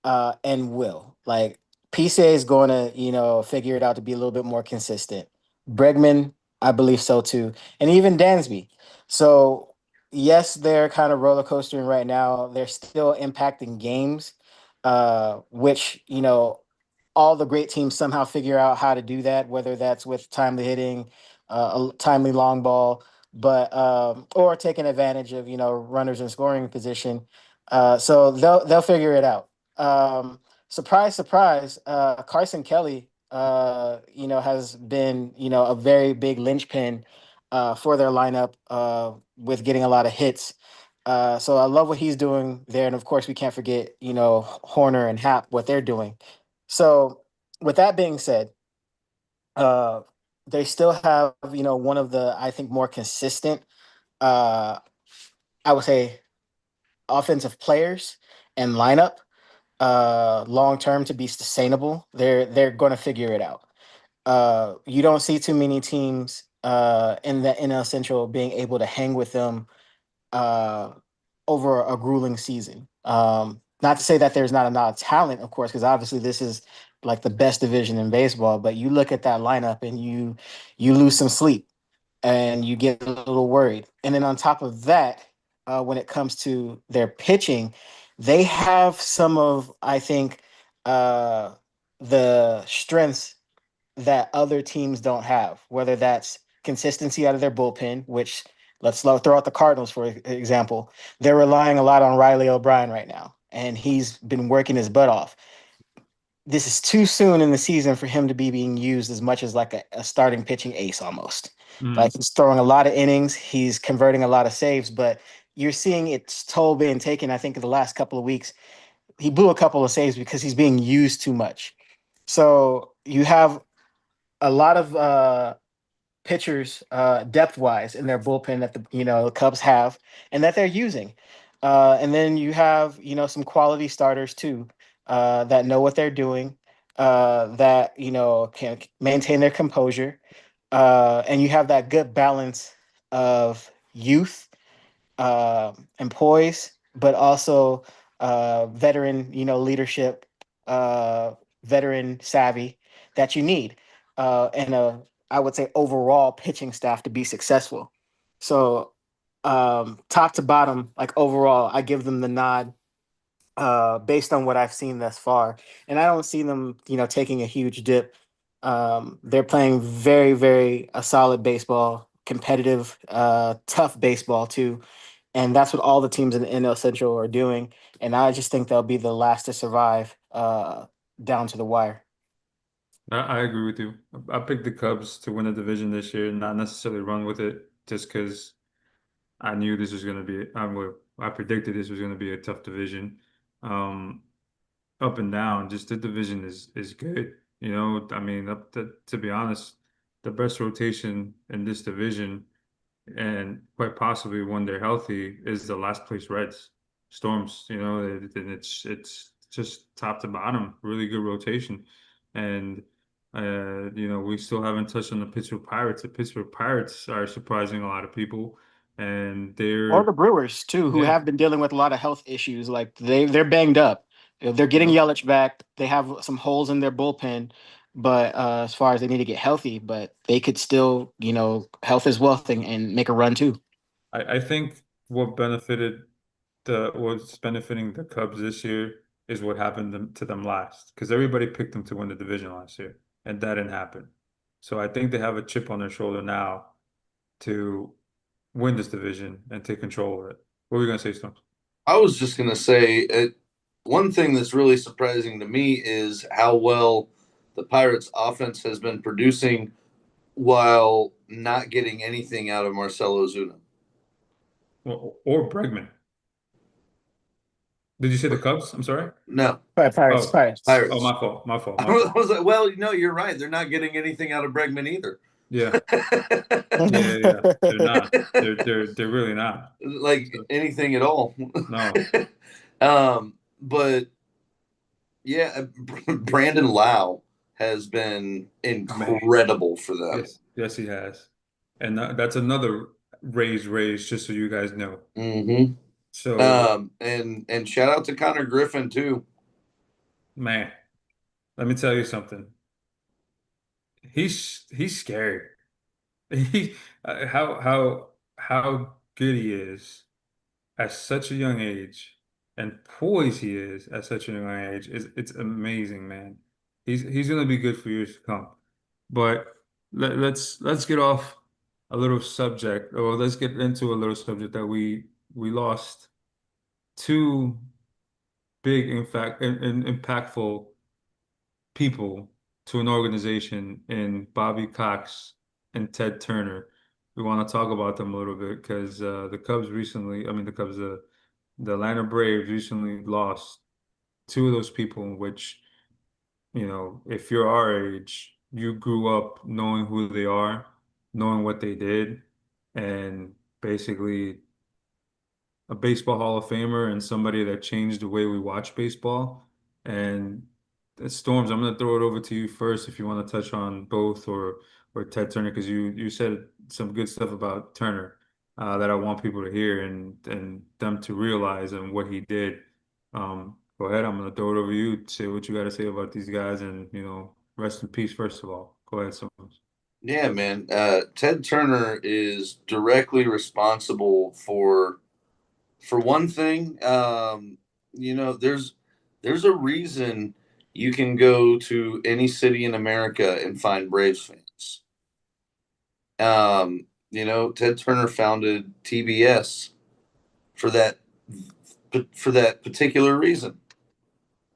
and will. Like, PCA is going to, figure it out to be a little bit more consistent. Bregman, I believe so too. And even Dansby. So, yes, they're kind of roller coastering right now. They're still impacting games, which, all the great teams somehow figure out how to do that, whether that's with timely hitting, a timely long ball, but or taking advantage of runners in scoring position. So they'll figure it out. Surprise, surprise, Carson Kelly, has been a very big linchpin for their lineup with getting a lot of hits. So I love what he's doing there, and of course we can't forget Horner and Happ, what they're doing. So with that being said, they still have, one of the, I think, more consistent, I would say, offensive players and lineup long term to be sustainable. They're going to figure it out. You don't see too many teams in the NL Central being able to hang with them over a grueling season. Not to say that there's not enough talent, of course, because obviously this is like the best division in baseball. But you look at that lineup and you lose some sleep and you get a little worried. And then on top of that, when it comes to their pitching, they have some of, I think, the strengths that other teams don't have, whether that's consistency out of their bullpen, which let's throw out the Cardinals, for example. They're relying a lot on Riley O'Brien right now, and he's been working his butt off. this is too soon in the season for him to be being used as much as like a starting pitching ace almost. Like he's throwing a lot of innings, he's converting a lot of saves, but you're seeing its toll being taken. I think in the last couple of weeks, he blew a couple of saves because he's being used too much. So you have a lot of pitchers depth wise in their bullpen that the Cubs have and that they're using. And then you have some quality starters too that know what they're doing, that can maintain their composure, and you have that good balance of youth and poise, but also veteran leadership, veteran savvy that you need, and I would say overall pitching staff to be successful. So top to bottom, like overall, I give them the nod based on what I've seen thus far, and I don't see them taking a huge dip. They're playing very, very a solid baseball, competitive, tough baseball too, and that's what all the teams in the NL Central are doing. And I just think they'll be the last to survive down to the wire. I agree with you. I picked the Cubs to win the division this year, not necessarily run with it, just because I knew this was going to be. I predicted this was going to be a tough division. Um, Up and down, just the division is good. I mean, to be honest, the best rotation in this division, and quite possibly when they're healthy, is the last place Reds, Storms. And it's just top to bottom, really good rotation, and we still haven't touched on the Pittsburgh Pirates. The Pittsburgh Pirates are surprising a lot of people, and Or they're the Brewers too, who yeah, have been dealing with a lot of health issues. Like they're banged up. They're getting yeah. Yelich back. They have some holes in their bullpen, but as far as they need to get healthy, but they could still, health is wealth and make a run too. I think what's benefiting the Cubs this year is what happened to them last, because everybody picked them to win the division last year, and that didn't happen. So I think they have a chip on their shoulder now to win this division and take control of it. What were you gonna say, Storms? I was just gonna say one thing that's really surprising to me is how well the Pirates' offense has been producing while not getting anything out of Marcelo Ozuna. Or Bregman. Did you say the Cubs? I'm sorry. No, Pirates, Oh, Pirates. oh, Pirates. my fault, my fault, my I fault. was like, well, no, you're right. They're not getting anything out of Bregman either. Yeah, yeah, yeah. They're not. They're really not. Like So, anything at all. no. But yeah, Brandon Lau has been Man. incredible for them. Yes, yes, he has. And that's another raise, just so you guys know. Hmm. So, And shout out to Connor Griffin too. man, let me tell you something. He's scary. He how good he is at such a young age, and poised he is at such a young age, is it's amazing, man. He's gonna be good for years to come. But let's get off a little subject, or let's get into a little subject that we lost two big, in fact, impactful people to an organization in Bobby Cox and Ted Turner. We want to talk about them a little bit because the Cubs recently, I mean, the Atlanta Braves recently lost two of those people, in which, if you're our age, you grew up knowing who they are, knowing what they did, and basically a baseball Hall of Famer and somebody that changed the way we watch baseball. And Storms, I'm going to throw it over to you first if you want to touch on both, or Ted Turner, because you said some good stuff about Turner that I want people to hear and them to realize and what he did. Go ahead, I'm going to throw it over to you. Say what you got to say about these guys, and rest in peace. First of all, go ahead, Storms. Yeah, man. Ted Turner is directly responsible for one thing. There's a reason you can go to any city in America and find Braves fans. Ted Turner founded TBS for that particular reason.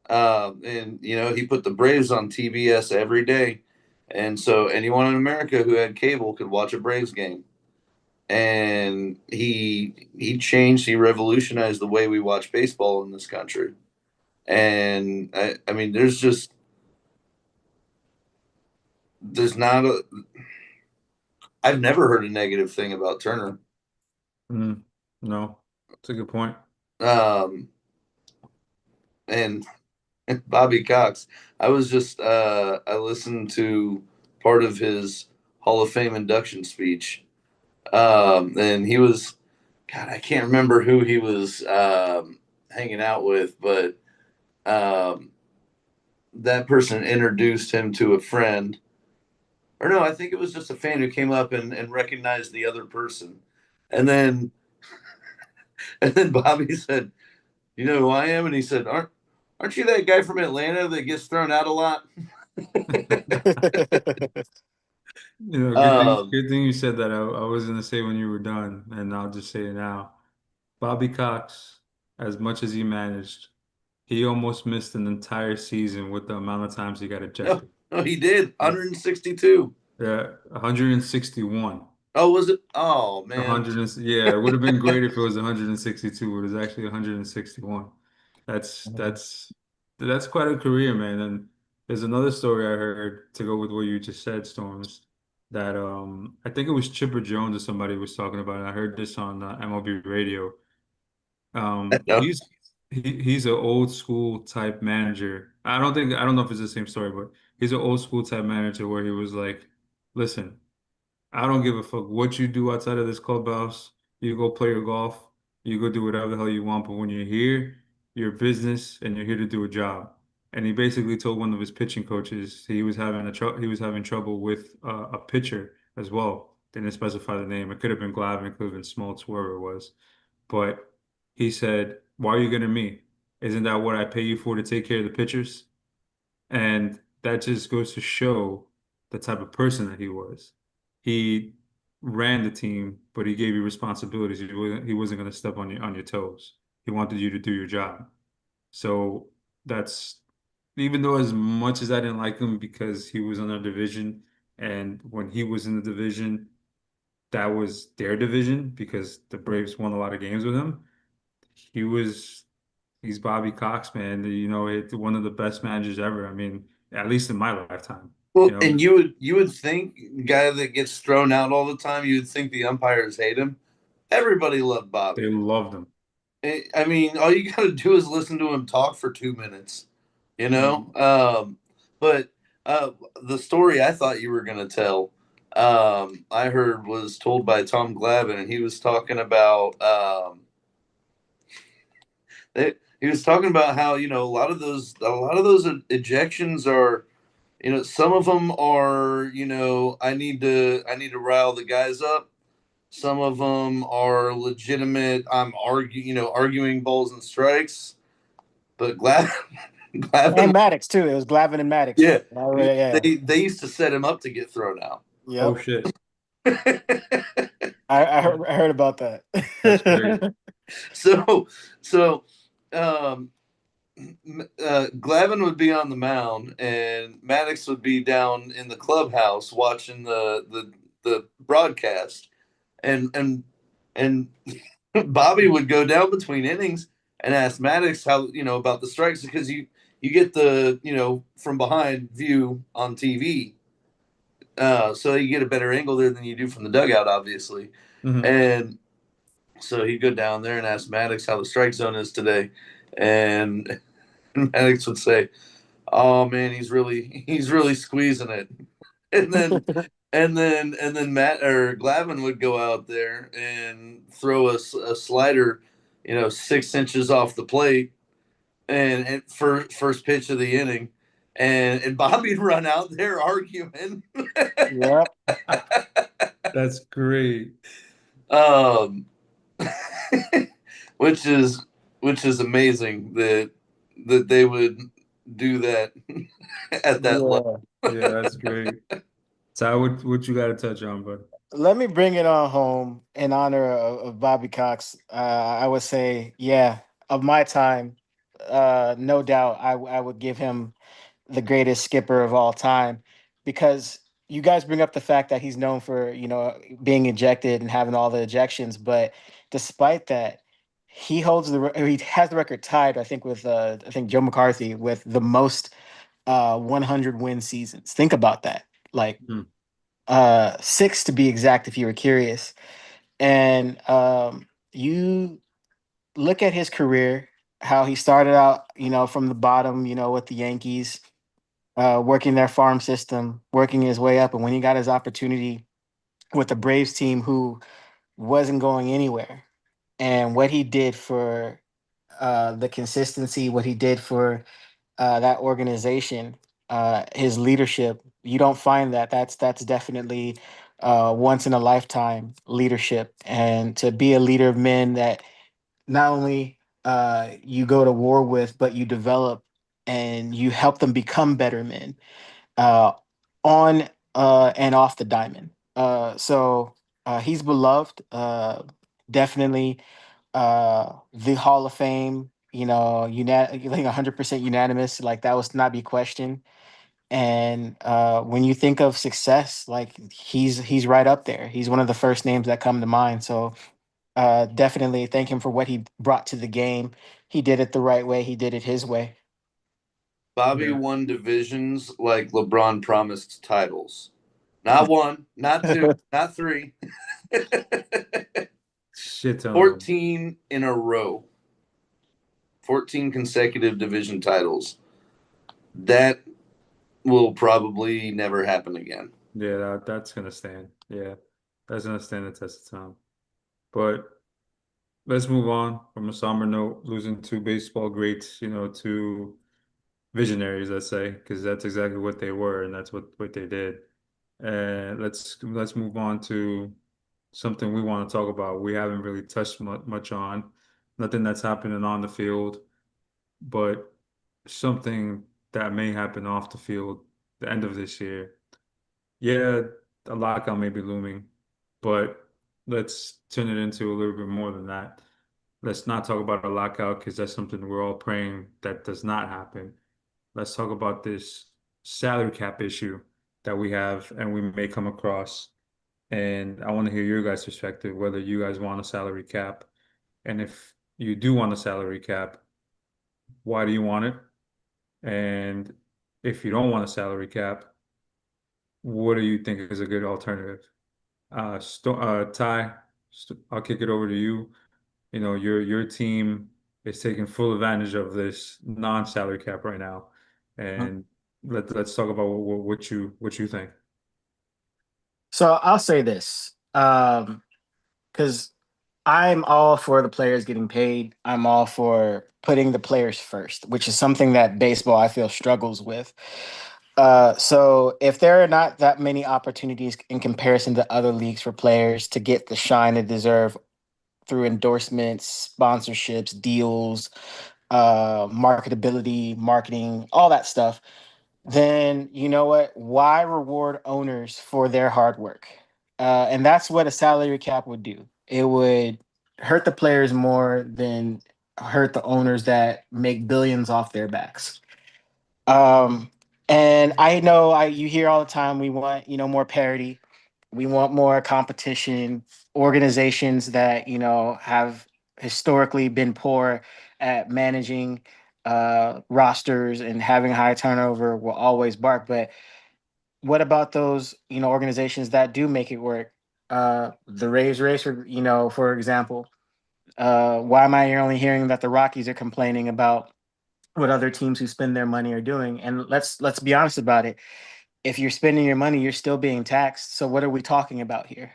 And he put the Braves on TBS every day, and so anyone in America who had cable could watch a Braves game. And he revolutionized the way we watch baseball in this country. And I mean, there's not a I've never heard a negative thing about Turner. No, it's a good point. Um, and Bobby Cox. I listened to part of his Hall of Fame induction speech. And he was, God, I can't remember who he was hanging out with, but um, that person introduced him to a friend. Or no, I think it was just a fan who came up and recognized the other person. And then Bobby said, "You know who I am?" And he said, "Aren't you that guy from Atlanta that gets thrown out a lot?" Um, Good thing you said that. I was gonna say when you were done, and I'll just say it now. Bobby Cox, as much as he managed, he almost missed an entire season with the amount of times he got no, ejected. no, he did 162. Yeah, 161. Oh, was it? Oh man. Yeah, it would have been great if it was 162, but it was actually 161. That's that's that's quite a career, man. And there's another story I heard to go with what you just said, Storms, that I think it was Chipper Jones or somebody was talking about it. I heard this on MLB radio. Um, No. he's he's an old school type manager. I don't know if it's the same story, but he's an old school type manager where he was like, listen. I don't give a fuck what you do outside of this clubhouse. You go play your golf. You go do whatever the hell you want. But when you're here, you're business and you're here to do a job. And he basically told one of his pitching coaches he was having trouble with a pitcher as well. Didn't specify the name. It could have been Glavine, it could have been Smoltz, whoever it was. But he said, "Why are you getting me? Isn't that what I pay you for to take care of the pitchers?" And that just goes to show the type of person that he was. He ran the team, but he gave you responsibilities. He wasn't going to step on your toes. He wanted you to do your job. So that's even though as much as I didn't like him because he was on our division, and when he was in the division, that was their division because the Braves won a lot of games with him. He was He's Bobby Cox, man. One of the best managers ever. I mean, at least in my lifetime. You Well, know, and you would think the guy that gets thrown out all the time, you would think the umpires hate him. Everybody loved they Bobby. loved him. I mean, all you got to do is listen to him talk for 2 minutes, you know. Mhm. But the story I thought you were going to tell, I heard was told by Tom Glavine, and he was talking about he was talking about how a lot of those ejections are, some of them are, I need to rile the guys up. Some of them are legitimate. I'm arguing balls and strikes. But And Glavin, Maddox too. It was Glavin and Maddox. yeah, Oh, yeah, yeah. they used to set him up to get thrown out. Oh Yep. shit, I heard about that's great. that. so so um, Glavin would be on the mound, and Maddox would be down in the clubhouse watching the broadcast, and Bobby would go down between innings and ask Maddox how about the strikes, because you get the from behind view on TV, so you get a better angle there than you do from the dugout, obviously. Mhm. And so he'd go down there and ask Maddox how the strike zone is today, and Maddox would say, "Oh man, he's really squeezing it." And then Matt or Glavin would go out there and throw a slider, 6 inches off the plate, and first pitch of the inning, and Bobby'd run out there arguing. Yep. That's great. um, which is which is amazing that they would do that at that level. Yeah. Yeah, that's great. So what you got to touch on, bud? Let me bring it on home in honor of Bobby Cox. I would say, yeah, of my time, no doubt, I would give him the greatest skipper of all time, because you guys bring up the fact that he's known for, being ejected and having all the ejections, but despite that, he has the record tied, I think, with I think Joe McCarthy, with the most 100 win seasons. Think about that. Like, Hmm. six to be exact, if you were curious. And you look at his career, how he started out, from the bottom, with the Yankees, working their farm system, working his way up. And when he got his opportunity with the Braves team, who wasn't going anywhere, and what he did for the consistency, what he did for that organization, his leadership, you don't find that. That's definitely once in a lifetime leadership. And to be a leader of men that not only you go to war with, but you develop and you help them become better men, uh, on and off the diamond. So he's beloved, definitely the Hall of Fame. I think 100% unanimous. Like, that was not be questioned. And when you think of success, like, he's right up there. He's one of the first names that come to mind. So definitely thank him for what he brought to the game. He did it the right way. He did it his way. Bobby Yeah. won divisions like LeBron promised titles. Not one, not two, not three. Shit ton of them. 14 in a row. 14 consecutive division titles. That will probably never happen again. Yeah, that's gonna stand. Yeah, that's gonna stand the test of time. But let's move on from a somber note, losing two baseball greats, two visionaries, let's say, because that's exactly what they were, and that's what they did. And let's move on to something we want to talk about. We haven't really touched much on, nothing that's happening on the field, but something that may happen off the field the end of this year. Yeah, a lockout may be looming, but let's turn it into a little bit more than that. Let's not talk about a lockout because that's something we're all praying that does not happen. Let's talk about this salary cap issue that we have and we may come across. And I want to hear your guys' perspective, whether you guys want a salary cap. And if you do want a salary cap, why do you want it? And if you don't want a salary cap, what do you think is a good alternative? Ty, I'll kick it over to you. Your team is taking full advantage of this non-salary cap right now, and let's talk about what you think. So I'll say this, because I'm all for the players getting paid. I'm all for putting the players first, which is something that baseball, I feel, struggles with. So if there are not that many opportunities in comparison to other leagues for players to get the shine they deserve through endorsements, sponsorships, deals, marketability, marketing, all that stuff, then you know what? Why reward owners for their hard work? And that's what a salary cap would do. It would hurt the players more than hurt the owners that make billions off their backs. Um, and I know you hear all the time, we want, more parity. We want more competition. Organizations that, have historically been poor at managing rosters and having high turnover will always bark. But what about those, organizations that do make it work? The Rays racer, for example. Why am I only hearing that the Rockies are complaining about what other teams who spend their money are doing? And let's be honest about it. If you're spending your money, you're still being taxed. So what are we talking about here?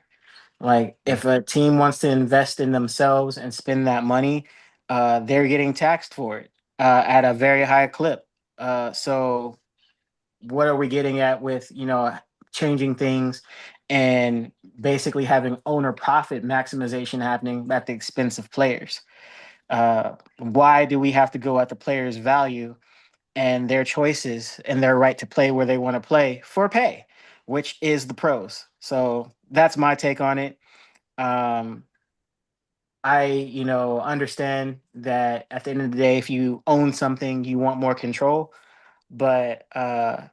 Like, Yeah. if a team wants to invest in themselves and spend that money, they're getting taxed for it at a very high clip. So what are we getting at with, changing things and basically having owner profit maximization happening at the expense of players? Why do we have to go at the players' value and their choices and their right to play where they want to play for pay, which is the pros? So that's my take on it. Um, understand that at the end of the day, if you own something, you want more control, but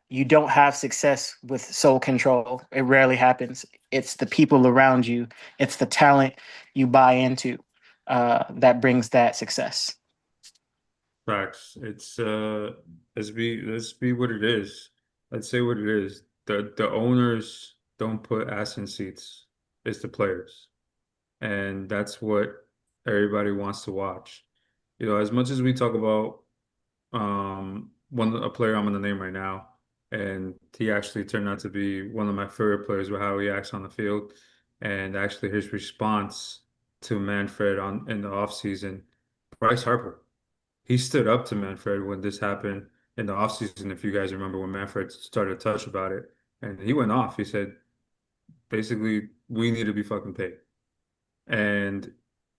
you don't have success with sole control. It rarely happens. It's the people around you, it's the talent you buy into that brings that success. Facts. It's let's be what it is. Let's say what it is. The owners don't put ass in seats. It's the players. And that's what everybody wants to watch. As much as we talk about one a player I'm gonna name right now, and he actually turned out to be one of my favorite players with how he acts on the field, and actually his response to Manfred on in the offseason, Bryce Harper. He stood up to Manfred when this happened in the offseason, if you guys remember when Manfred started to touch about it. And he went off. He said, basically, we need to be fucking paid. And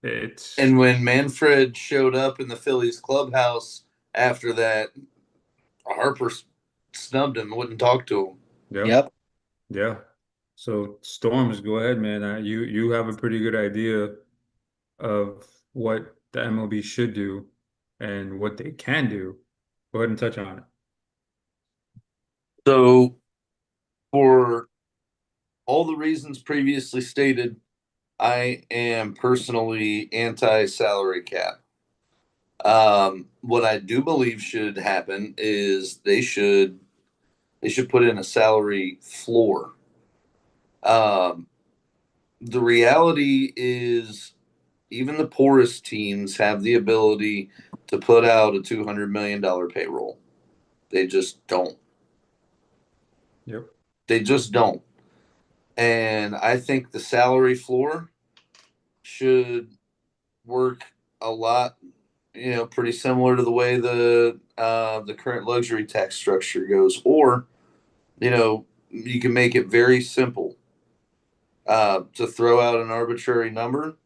it's, And when Manfred showed up in the Phillies clubhouse after that, Harper snubbed him, wouldn't talk to him. yeah, Yep. yeah. So Storms, go ahead, man. You have a pretty good idea of what the MLB should do and what they can do. Go ahead and touch on it. So, for all the reasons previously stated, I am personally anti-salary cap. What I do believe should happen is they should put in a salary floor. Um, the reality is, even the poorest teams have the ability to put out a $200 million payroll. They just don't. Yep. They just don't. And I think the salary floor should work a lot, pretty similar to the way the current luxury tax structure goes. Or, you can make it very simple. To throw out an arbitrary number,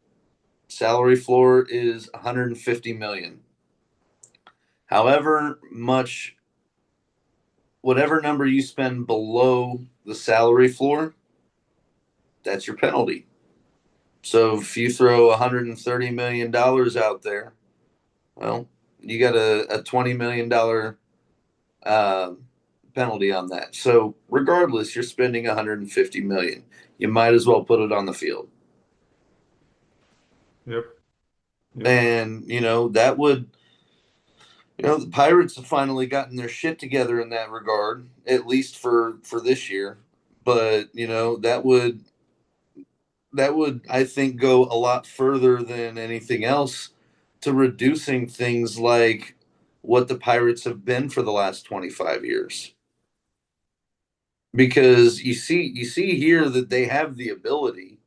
salary floor is 150 million. However much, whatever number you spend below the salary floor, that's your penalty. So if you throw $130 million out there, well, you got a $20 million penalty on that. So regardless, you're spending 150 million. You might as well put it on the field. Yep. Yep. And that would, the Pirates have finally gotten their shit together in that regard, at least for this year. But that would I think go a lot further than anything else to reducing things like what the Pirates have been for the last 25 years. Because you see here that they have the ability.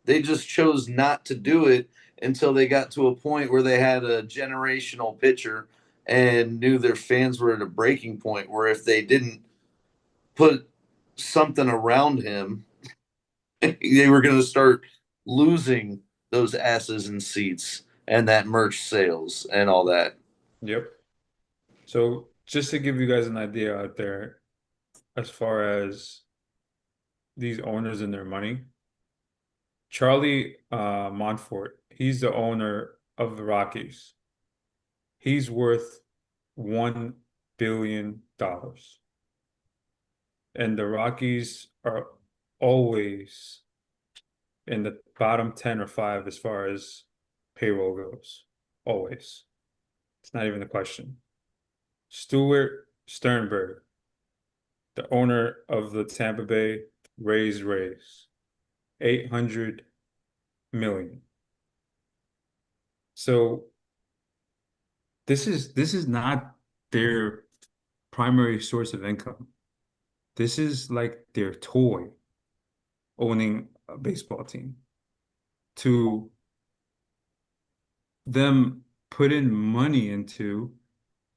They just chose not to do it until they got to a point where they had a generational pitcher and knew their fans were at a breaking point where if they didn't put something around him, they were going to start losing those asses and seats and that merch sales and all that. Yep. So just to give you guys an idea out there, as far as these owners and their money, Charlie Montfort, he's the owner of the Rockies. He's worth $1 billion. And the Rockies are always in the bottom 10 or 5 as far as payroll goes. Always. It's not even a question. Stuart Sternberg, the owner of the Tampa Bay Rays, 800 million. So this is not their primary source of income. This is like their toy, owning a baseball team. To them put in money into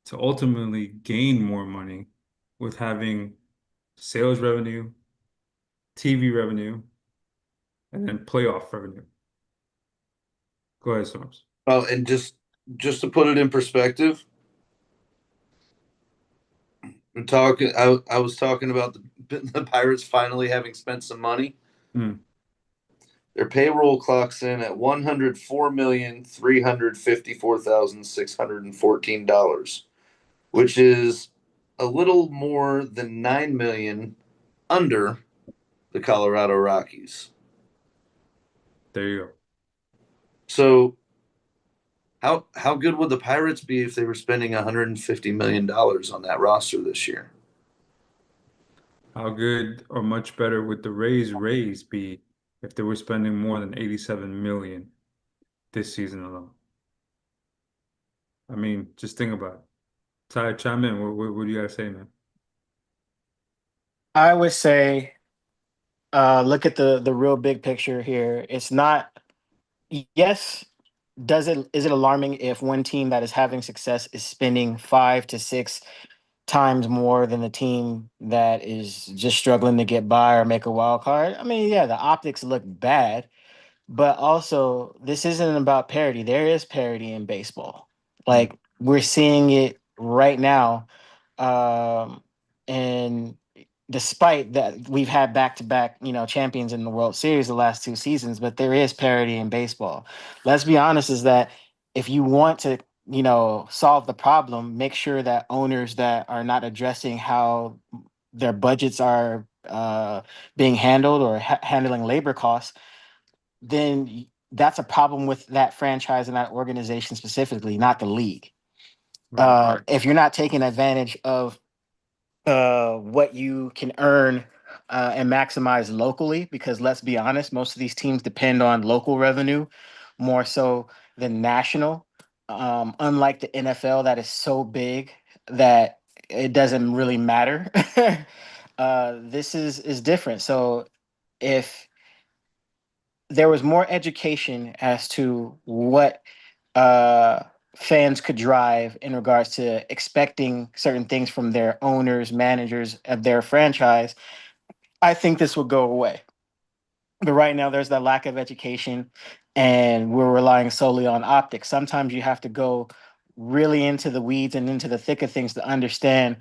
to ultimately gain more money with having sales revenue, TV revenue, and then playoff revenue. Go ahead, Storms. Well, and just to put it in perspective, I was talking about the Pirates finally having spent some money. Mm. Their payroll clocks in at $104,354,614, which is a little more than 9 million under the Colorado Rockies. There you go. So how good would the Pirates be if they were spending $150 million on that roster this year? How good or much better would the Rays be if they were spending more than 87 million this season alone? I mean, just think about it. Ty, chime in. What do you gotta say, man? I would say, look at the real big picture here. It's not. Yes, is it alarming if one team that is having success is spending 5 to 6 times more than the team that is just struggling to get by or make a wild card? I mean, yeah, the optics look bad, but also this isn't about parity. There is parity in baseball. Like we're seeing it right now. Um, and despite that we've had back-to-back, champions in the World Series the last 2 seasons, but there is parity in baseball. Let's be honest, is that if you want to, solve the problem, make sure that owners that are not addressing how their budgets are being handled or handling labor costs, then that's a problem with that franchise and that organization specifically, not the league. Right. If you're not taking advantage of what you can earn and maximize locally, because let's be honest, most of these teams depend on local revenue more so than national. Unlike the NFL, that is so big that it doesn't really matter. This is different. So if there was more education as to what uh, fans could drive in regards to expecting certain things from their owners, managers of their franchise, I think this would go away. But right now, there's that lack of education, and we're relying solely on optics. Sometimes you have to go really into the weeds and into the thick of things to understand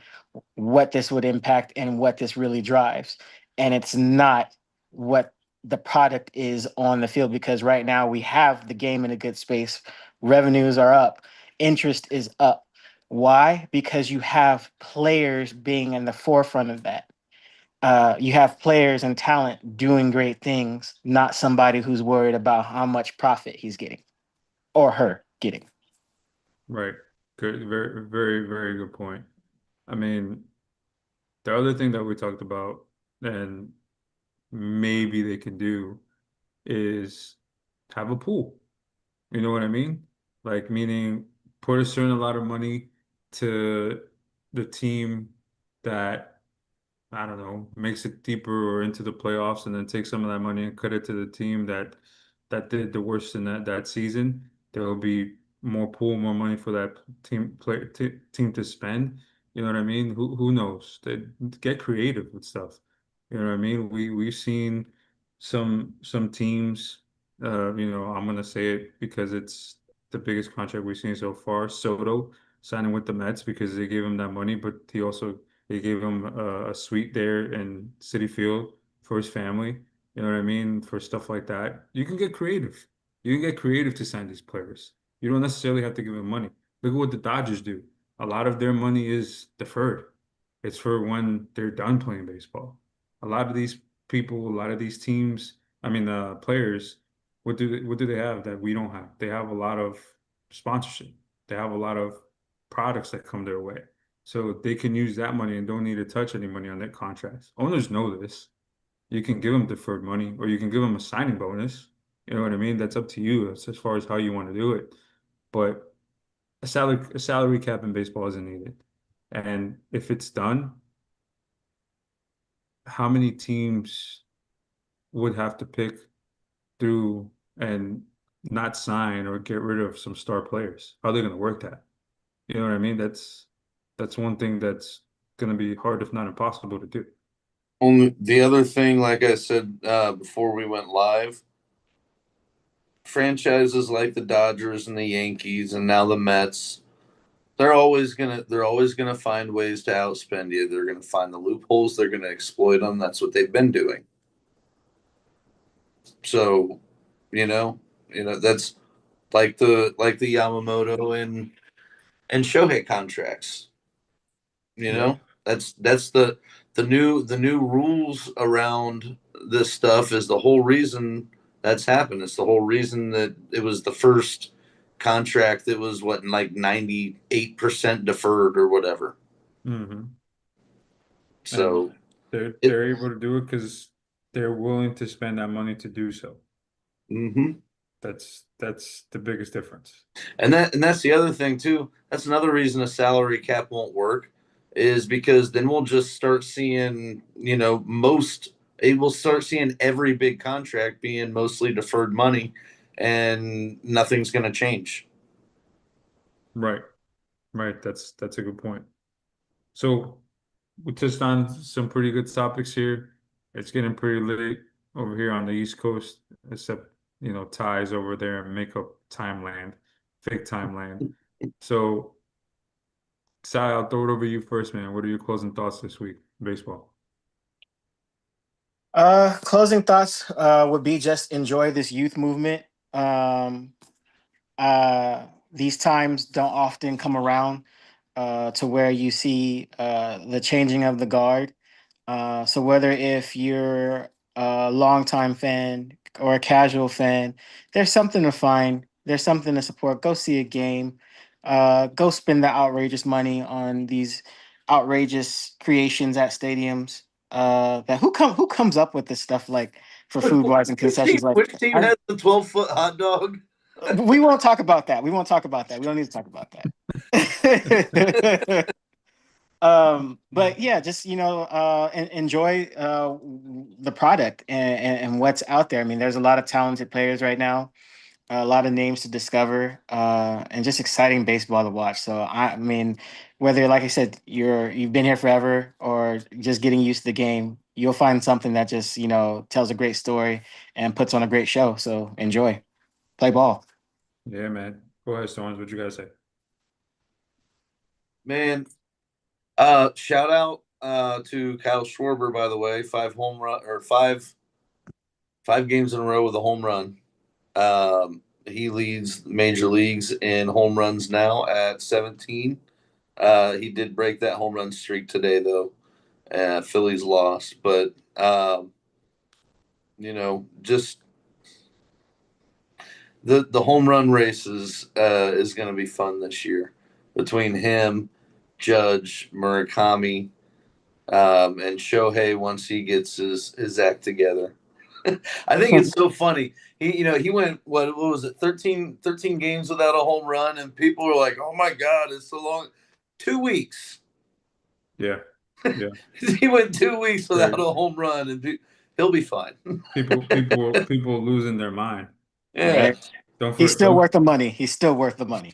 what this would impact and what this really drives. And it's not what the product is on the field, because right now we have the game in a good space. Revenues are up, interest is up. Why? Because you have players being in the forefront of that. You have players and talent doing great things, not somebody who's worried about how much profit he's getting or her getting. Right. Good. Very, very, very good point. I mean, the other thing that we talked about, and maybe they can do, is have a pool. You know what I mean? Like, meaning put a certain amount of money to the team that, I don't know, makes it deeper or into the playoffs, and then take some of that money and cut it to the team that did the worst in that season. There will be more pool, more money for that team to spend. You know what I mean? Who knows? They get creative with stuff. You know what I mean? We've seen some teams. I'm gonna say it because it's the biggest contract we've seen so far. Soto signing with the Mets because they gave him that money, but they gave him a suite there in Citi Field for his family. You know what I mean? For stuff like that. You can get creative. You can get creative to sign these players. You don't necessarily have to give them money. Look at what the Dodgers do. A lot of their money is deferred. It's for when they're done playing baseball. A lot of these people, a lot of these teams, I mean, players, what do they have that we don't have? They have a lot of sponsorship. They have a lot of products that come their way. So they can use that money and don't need to touch any money on their contracts. Owners know this. You can give them deferred money or you can give them a signing bonus. You know what I mean? That's up to you as far as how you want to do it. But a salary cap in baseball isn't needed. And if it's done, how many teams would have to pick through and not sign or get rid of some star players? How are they going to work that? You know what I mean? That's one thing that's going to be hard, if not impossible, to do. Only the other thing, like I said before we went live, franchises like the Dodgers and the Yankees and now the Mets, they're always gonna find ways to outspend you. They're gonna find the loopholes. They're gonna exploit them. That's what they've been doing. So That's like the Yamamoto and Shohei contracts. Yep. That's the new rules around this stuff is the whole reason that's happened. It's the whole reason that it was the first contract that was what, like 98% deferred or whatever. Mm-hmm. And So they're it they're able to do it because they're willing to spend that money to do so. mhm. That's the biggest difference. And that's the other thing too. That's another reason a salary cap won't work is because then we'll just start seeing, we'll start seeing every big contract being mostly deferred money and nothing's going to change. Right. Right. That's a good point. So we touched on some pretty good topics here. It's getting pretty late over here on the East Coast, except, ties over there and make up timeland, fake timeland. So, Sai, I'll throw it over to you first, man. What are your closing thoughts this week, baseball? Closing thoughts would be just enjoy this youth movement. Um, these times don't often come around to where you see the changing of the guard. So whether if you're a longtime fan or a casual fan, there's something to find. There's something to support. Go see a game. Go spend the outrageous money on these outrageous creations at stadiums. That who comes up with this stuff like for food wise and concessions like Which team has the 12-foot hot dog? we won't talk about that. We won't talk about that. We don't need to talk about that. But yeah, just enjoy the product and what's out there. I mean, there's a lot of talented players right now, a lot of names to discover, and just exciting baseball to watch. So I mean, whether like I said, you've been here forever or just getting used to the game, you'll find something that just tells a great story and puts on a great show. So enjoy, play ball. Yeah, man. Go ahead, Storms. What you guys say? Man, shout out to Kyle Schwarber, by the way, five games in a row with a home run. He leads major leagues in home runs now at 17. He did break that home run streak today, though. Phillies lost, but just the home run races is going to be fun this year between him, Judge, Murakami, and Shohei once he gets his act together. I think it's so funny. He went what was it 13 games without a home run, and people were like, "Oh my God, it's so long." 2 weeks. Yeah. Yeah. He went 2 weeks without Great. a home run, and he'll be fine. People losing their mind. Yeah, Right. He's still Don't worth the money. He's still worth the money.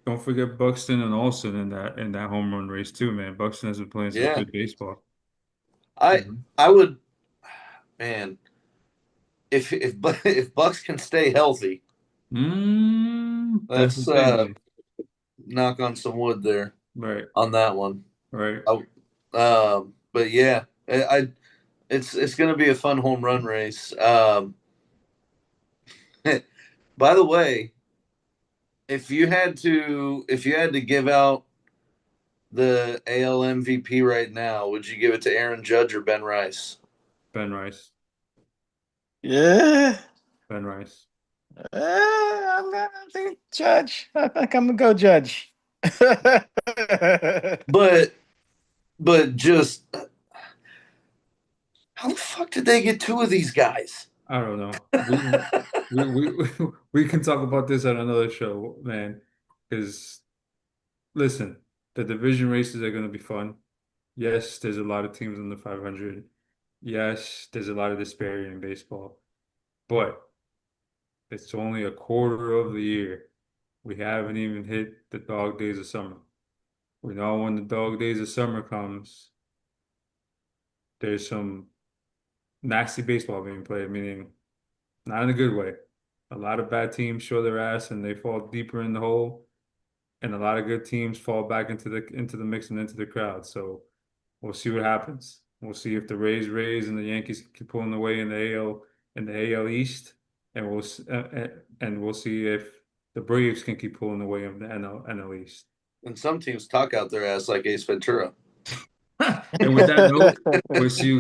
don't forget Buxton and Olsen in that home run race too, man. Buxton has been playing some yeah. good baseball. I Mhm. I would, man. If Bucks can stay healthy, That's the let's thing, man. knock on some wood there Right, on that one. right. But yeah, it's going to be a fun home run race. By the way, if you had to give out the AL MVP right now, would you give it to Aaron Judge or Ben Rice? Ben Rice. Yeah. Ben Rice. I'm think Judge. I think I'm gonna go Judge. But just how the fuck did they get two of these guys? I don't know. We can talk about this on another show, man. Because listen, the division races are going to be fun. Yes, there's a lot of teams in the 500. Yes, there's a lot of disparity in baseball, but it's only a quarter of the year. We haven't even hit the dog days of summer. We know when the dog days of summer comes, there's some nasty baseball being played, meaning not in a good way. A lot of bad teams show their ass and they fall deeper in the hole, and a lot of good teams fall back into the mix and into the crowd. So we'll see what happens. We'll see if the Rays and the Yankees keep pulling away in the AL in the AL East, and we'll see if the Braves can keep pulling away of the NL East. And some teams talk out their ass like Ace Ventura. And with that note, we'll see you